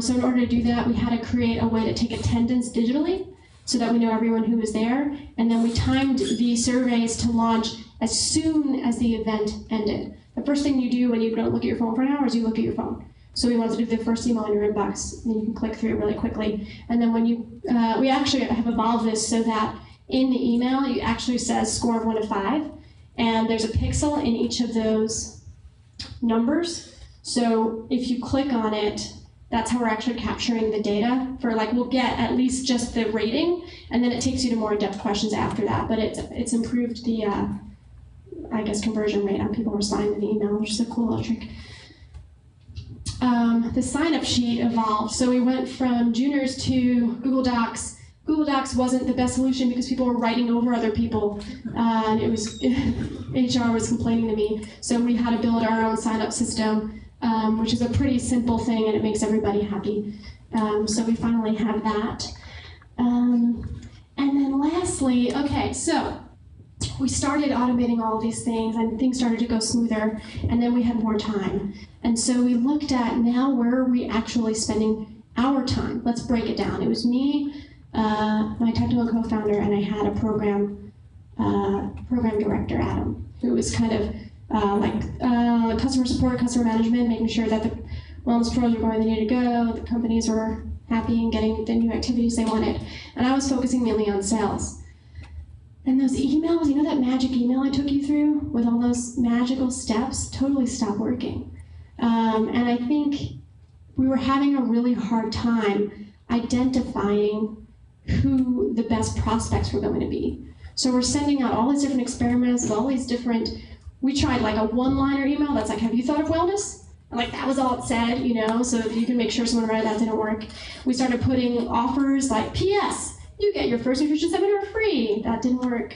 So in order to do that, we had to create a way to take attendance digitally so that we know everyone who was there. And then we timed the surveys to launch as soon as the event ended. The first thing you do when you don't look at your phone for an hour is you look at your phone. So we wanted to do the first email in your inbox, and you can click through it really quickly. And then when you, we actually have evolved this so that in the email, it actually says score of 1 to 5, and there's a pixel in each of those numbers. So if you click on it, that's how we're actually capturing the data for, like, we'll get at least just the rating, and then it takes you to more in-depth questions after that. But it's improved the, I guess, conversion rate on people responding to the email, which is a cool little trick. The sign-up sheet evolved. So we went from juniors to Google Docs. Google Docs wasn't the best solution because people were writing over other people, and it was HR was complaining to me. So we had to build our own sign-up system, which is a pretty simple thing, and it makes everybody happy. So we finally have that. And then lastly, okay, so we started automating all of these things, and things started to go smoother, and then we had more time. And so we looked at, now where are we actually spending our time? Let's break it down. It was me, my technical co-founder, and I had a program director, Adam, who was kind of customer support, customer management, making sure that the wellness pros were going where they needed to go, the companies were happy and getting the new activities they wanted. And I was focusing mainly on sales. And those emails, you know that magic email I took you through with all those magical steps, totally stopped working. And I think we were having a really hard time identifying who the best prospects were going to be. So we're sending out all these different experiments with all these different, we tried like a one-liner email that's like, have you thought of wellness? And like that was all it said, you know, so if you can make sure someone read it, that didn't work. We started putting offers like, P.S., you get your first nutrition seminar free. That didn't work.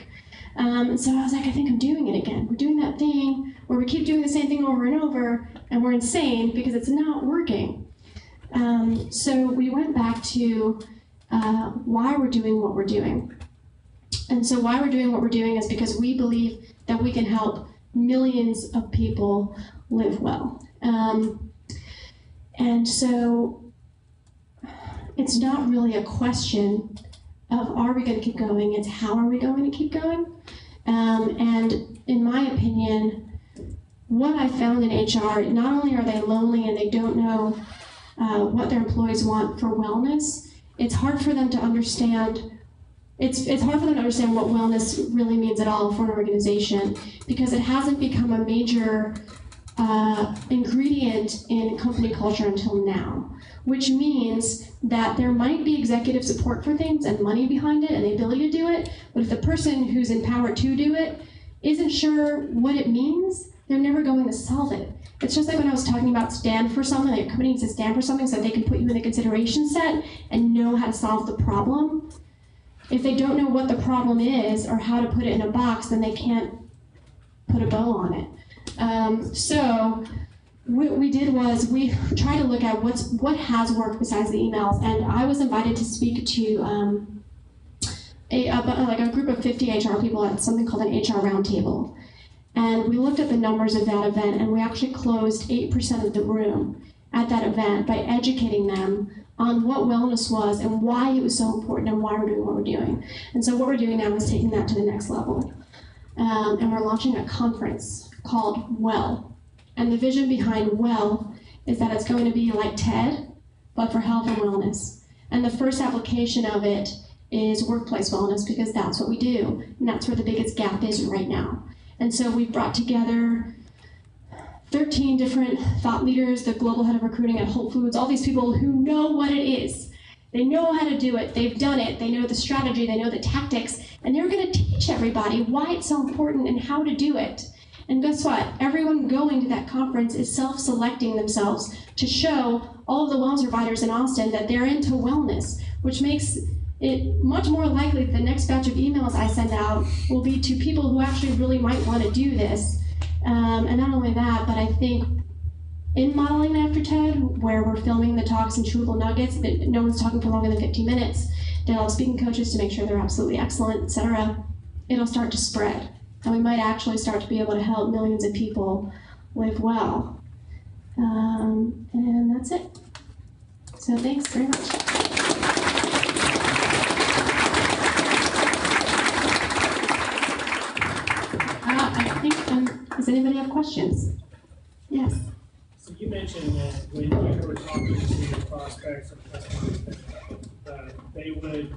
And so I was like, I think I'm doing it again. We're doing that thing where we keep doing the same thing over and over, and we're insane because it's not working. So we went back to why we're doing what we're doing. And so why we're doing what we're doing is because we believe that we can help millions of people live well. And so it's not really a question of are we going to keep going, it's how are we going to keep going. And in my opinion, what I found in HR, not only are they lonely and they don't know what their employees want for wellness, it's hard for them to understand. It's hard for them to understand what wellness really means at all for an organization, because it hasn't become a major ingredient in company culture until now, which means that there might be executive support for things and money behind it and the ability to do it, but if the person who's empowered to do it isn't sure what it means, they're never going to solve it. It's just like when I was talking about stand for something, like a company needs to stand for something so they can put you in the consideration set and know how to solve the problem. If they don't know what the problem is or how to put it in a box, then they can't put a bow on it. So what we did was we tried to look at what has worked besides the emails, and I was invited to speak to a group of 50 HR people at something called an HR roundtable. And we looked at the numbers of that event, and we actually closed 8% of the room at that event by educating them on what wellness was and why it was so important and why we're doing what we're doing. And so what we're doing now is taking that to the next level. And we're launching a conference called Well. And the vision behind Well is that it's going to be like TED, but for health and wellness. And the first application of it is workplace wellness, because that's what we do, and that's where the biggest gap is right now. And so we've brought together 13 different thought leaders, the global head of recruiting at Whole Foods, all these people who know what it is. They know how to do it, they've done it, they know the strategy, they know the tactics, and they're gonna teach everybody why it's so important and how to do it. And guess what? Everyone going to that conference is self-selecting themselves to show all of the wellness providers in Austin that they're into wellness, which makes it much more likely that the next batch of emails I send out will be to people who actually really might want to do this. And not only that, but I think in modeling after TED, where we're filming the talks and chewable nuggets, that no one's talking for longer than 15 minutes, develop speaking coaches to make sure they're absolutely excellent, etc., it'll start to spread. And we might actually start to be able to help millions of people live well. And that's it. So thanks very much. I think, does anybody have questions? Yes. So you mentioned that when you were talking to your prospects or customers, they would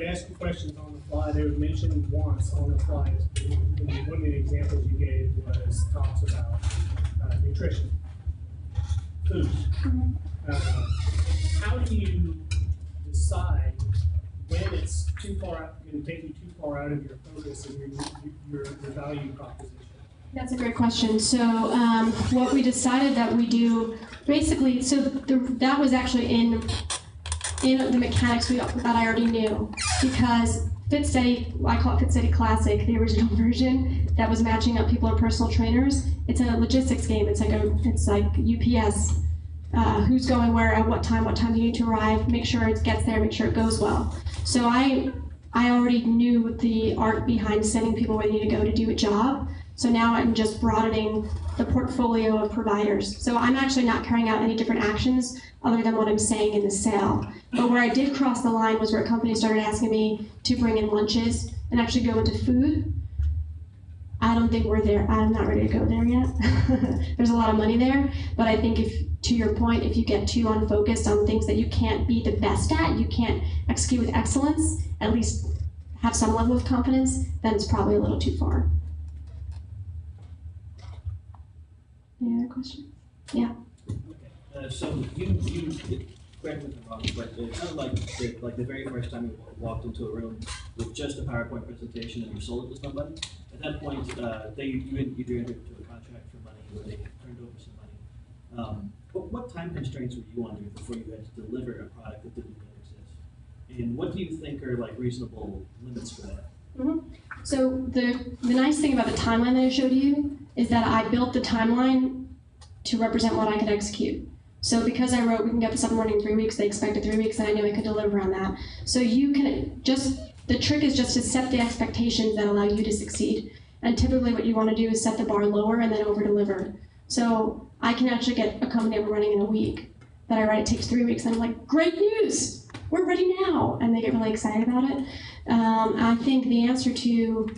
ask you questions on the fly. They would mention wants on the fly. One of the examples you gave was talks about nutrition, food. How do you decide when it's too far out, going to take you too far out of your focus and your value proposition? That's a great question. So what we decided that we do, basically, so that was actually in the mechanics that I already knew, because FitSteady, I call it FitSteady Classic, the original version that was matching up people or personal trainers. It's a logistics game. It's like UPS. Who's going where at what time you need to arrive, make sure it gets there, make sure it goes well. So I already knew the art behind sending people where they need to go to do a job. So now I'm just broadening the portfolio of providers. So I'm actually not carrying out any different actions other than what I'm saying in the sale. But where I did cross the line was where companies started asking me to bring in lunches and actually go into food. I don't think we're there. I'm not ready to go there yet. There's a lot of money there, but I think to your point, if you get too unfocused on things that you can't be the best at, you can't execute with excellence, at least have some level of confidence, then it's probably a little too far. Any other questions? Yeah. So you correct me if I'm wrong, but it sounded like the very first time you walked into a room with just a PowerPoint presentation and you sold it to somebody. At that point, you either entered into a contract for money or they turned over some money. What time constraints were you under before you had to deliver a product that didn't yet exist? And what do you think are like reasonable limits for that? Mm-hmm. So the nice thing about the timeline that I showed you is that I built the timeline to represent what I could execute. So because I wrote, we can get this up and running in 3 weeks, they expected 3 weeks, and I knew I could deliver on that. So you can the trick is just to set the expectations that allow you to succeed. And typically what you want to do is set the bar lower and then over deliver. So I can actually get a company up and running in a week, but I write it takes 3 weeks, and I'm like, great news! we're ready now, and they get really excited about it. I think the answer to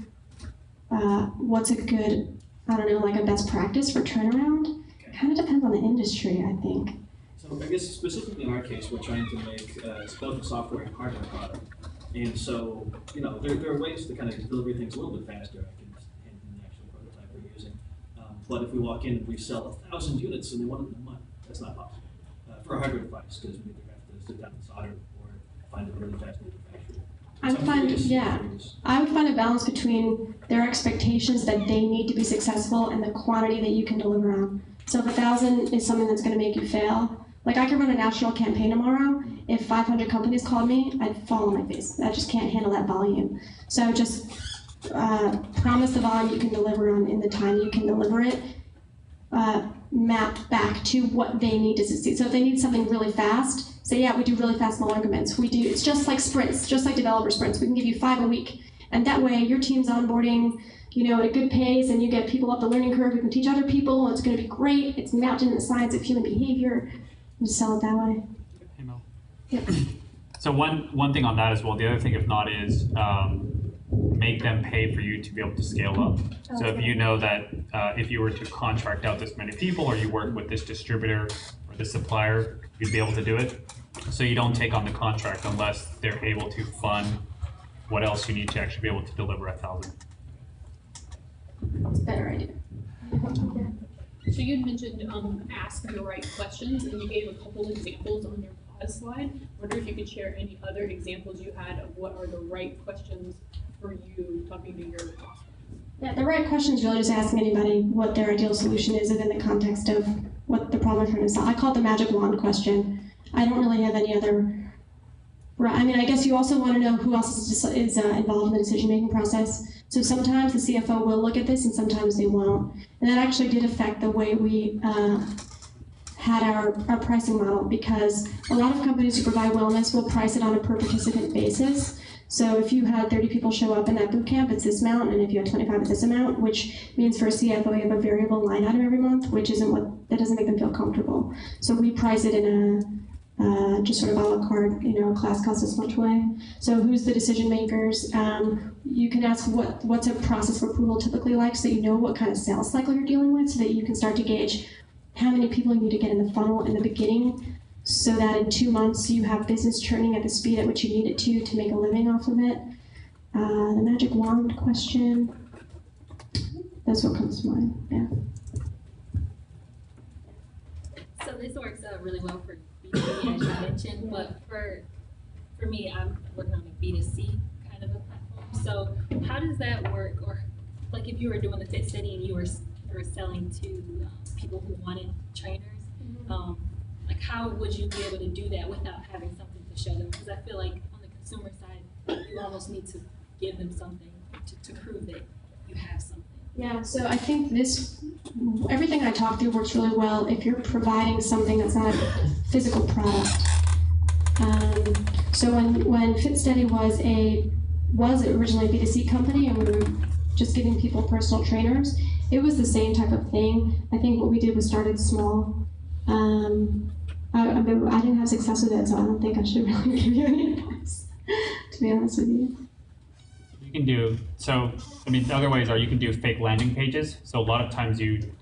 what's a good, I don't know, like a best practice for turnaround kind of depends on the industry, I think. So I guess specifically in our case, we're trying to make both a software and hardware product. And so, you know, there are ways to kind of deliver things a little bit faster, I think, in the actual prototype we're using. But if we walk in and we sell 1,000 units and they want it in a month, that's not possible for a hardware device, because we either have to sit down and solder or find a really fast manufacturer. I would find a balance between their expectations that they need to be successful and the quantity that you can deliver on. So if 1,000 is something that's going to make you fail, like I could run a national campaign tomorrow. If 500 companies called me, I'd fall on my face. I just can't handle that volume. So just promise the volume you can deliver on in the time you can deliver it, mapped back to what they need to succeed. So if they need something really fast, say, yeah, we do really fast small increments. It's just like sprints, just like developer sprints. We can give you 5 a week. And that way your team's onboarding, you know, at a good pace, and you get people up the learning curve who can teach other people. It's going to be great. It's mapped into the science of human behavior. Just sell it that way. Hey, Mel. Yep. So one thing on that as well, the other thing, if not, is make them pay for you to be able to scale up. So if you know that if you were to contract out this many people, or you work with this distributor or this supplier, you'd be able to do it. So you don't take on the contract unless they're able to fund what else you need to actually be able to deliver 1,000. It's a better idea. So you had mentioned ask the right questions, and you gave a couple examples on your pause slide. I wonder if you could share any other examples you had of what are the right questions for you talking to your prospects. Yeah, the right question is really just asking anybody what their ideal solution is within the context of what the problem they're trying to solve. I call it the magic wand question. I don't really have any other. I mean, I guess you also want to know who else is involved in the decision-making process. So sometimes the CFO will look at this, and sometimes they won't. And that actually did affect the way we had our pricing model, because a lot of companies who provide wellness will price it on a per participant basis. So if you had 30 people show up in that boot camp, it's this amount, and if you had 25, it's this amount, which means for a CFO you have a variable line item every month, which that doesn't make them feel comfortable. So we price it in a just sort of a la carte, you know, class costs this much way. So who's the decision makers? You can ask what's a process for approval typically like, so that you know what kind of sales cycle you're dealing with, so that you can start to gauge how many people you need to get in the funnel in the beginning, so that in 2 months you have business churning at the speed at which you need it to make a living off of it. The magic wand question, that's what comes to mind, yeah. So this works really well for B2B, as you mentioned, but for me, I'm working on a B2C kind of a platform. So how does that work? Or like if you were doing the fit study and you were selling to people who wanted trainers, like how would you be able to do that without having something to show them? Because I feel like on the consumer side, you almost need to give them something to prove that you have something. Yeah, so I think everything I talked through works really well if you're providing something that's not a physical product. So when FitSteady was originally a B2C company, and we were just giving people personal trainers, it was the same type of thing. I think what we did was started small. I didn't have success with it, so I don't think I should really give you any advice, to be honest with you. You can do, so, I mean, the other ways are you can do fake landing pages. So a lot of times you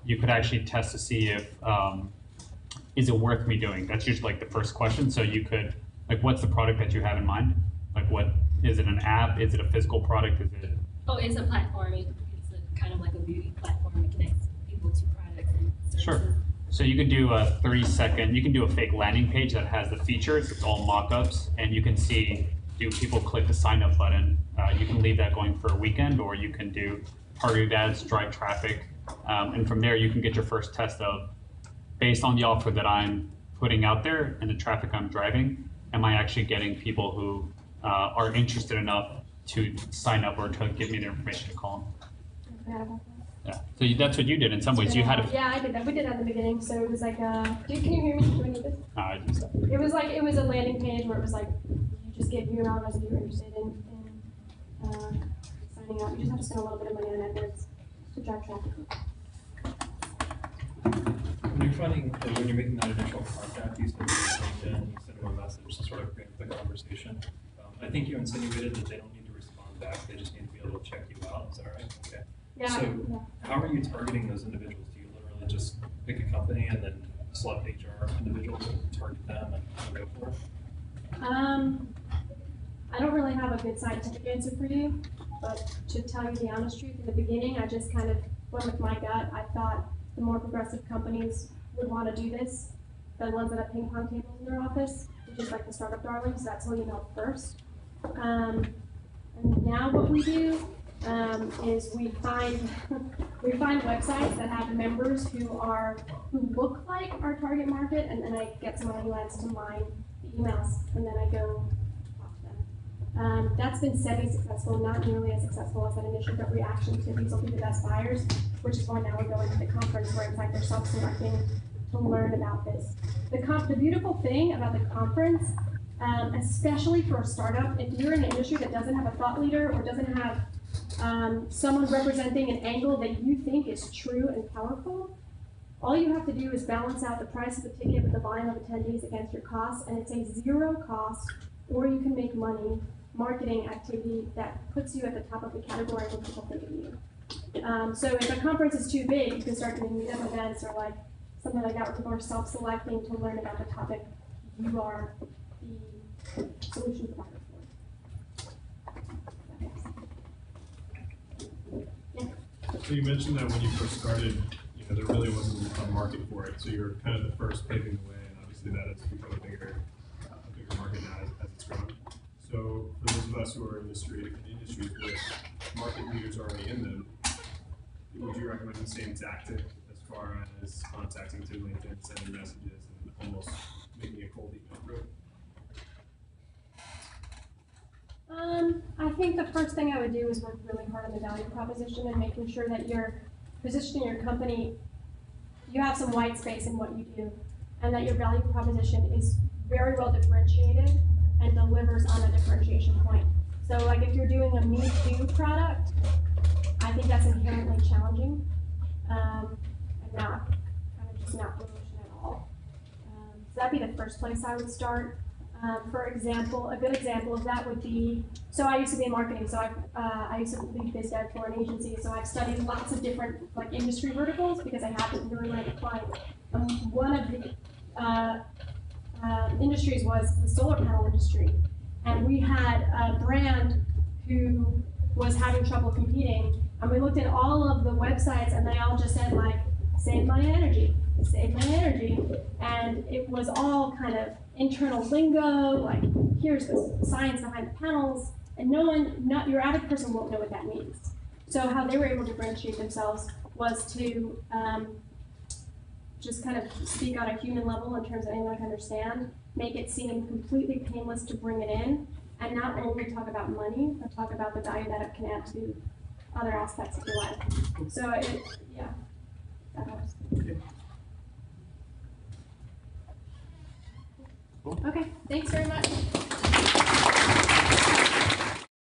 could actually test to see if, is it worth me doing? That's usually like the first question. So you could, like, what's the product that you have in mind? Like is it an app? Is it a physical product? Is it? Oh, it's a platform. It's kind of like a beauty platform that connects people to products and services. Sure. So you can do a 30-second, you can do a fake landing page that has the features. It's all mock-ups, and you can see, do people click the sign up button? You can leave that going for a weekend, or you can do targeted ads, drive traffic, and from there you can get your first test of, based on the offer that I'm putting out there and the traffic I'm driving, am I actually getting people who are interested enough to sign up or to give me their information to call them? Yeah, so that's what you did in some ways. You had a... Yeah, I did that. We did that in the beginning. So it was like, can you hear me? Do I need this? I do so. It was a landing page where it was like, you just gave your knowledge that you were interested in signing up. You just have to spend a little bit of money on AdWords to drive traffic. When you're making that initial contact, you send them a message to sort of bring think you insinuated that they don't need to respond back, they just need to be able to check you out, is that right? Okay. Yeah. So how are you targeting those individuals? Do you literally just pick a company and then select HR individuals and target them and go for it? I don't really have a good scientific answer for you, but to tell you the honest truth, in the beginning, I just kind of went with my gut. I thought the more progressive companies would want to do this, the ones that have ping pong tables in their office, which is like the startup darlings. That's who you know first. And now what we do is we find websites that have members who look like our target market, and then I get some IUNs to mine the emails, and then I go talk to them. That's been semi-successful, not nearly as successful as that initial gut reaction to these will be the best buyers, which is why now we're going to the conference where in fact they're self-selecting to learn about this. The beautiful thing about the conference, especially for a startup, if you're in an industry that doesn't have a thought leader or doesn't have someone representing an angle that you think is true and powerful, all you have to do is balance out the price of the ticket with the volume of attendees against your costs, and it's a zero cost, or you can make money marketing activity that puts you at the top of the category when people think of you. So if a conference is too big, you can start doing meetup events or like something like that where people are self-selecting to learn about the topic you are the solution provider for. Yeah. So you mentioned that when you first started, there really wasn't a market for it. So you're kind of the first paving the way, and obviously that has become a bigger market now as it's grown. So for those of us who are in industries with market leaders already in them, would you recommend the same tactic as far as contacting to LinkedIn, sending messages, and almost making a cold email group? I think the first thing I would do is work really hard on the value proposition and making sure that you're positioning your company, you have some white space in what you do, and that your value proposition is very well differentiated and delivers on a differentiation point. So like if you're doing a Me Too product, I think that's inherently challenging and not promotion at all. So that'd be the first place I would start. For example, a good example of that would be, so I used to be in marketing, so I used to lead biz dev for an agency, so I've studied lots of different like industry verticals because I haven't really wanted to client. One of the industries was the solar panel industry, and we had a brand who was having trouble competing, and we looked at all of the websites, and they all just said like, save money and energy, save money and energy, and it was all kind of internal lingo, like here's the science behind the panels, and not your average person won't know what that means. So how they were able to differentiate themselves was to just kind of speak on a human level in terms of anyone can understand, make it seem completely painless to bring it in, and not only talk about money, but talk about the value that it can add to other aspects of your life. So yeah, that helps. Okay, thanks very much.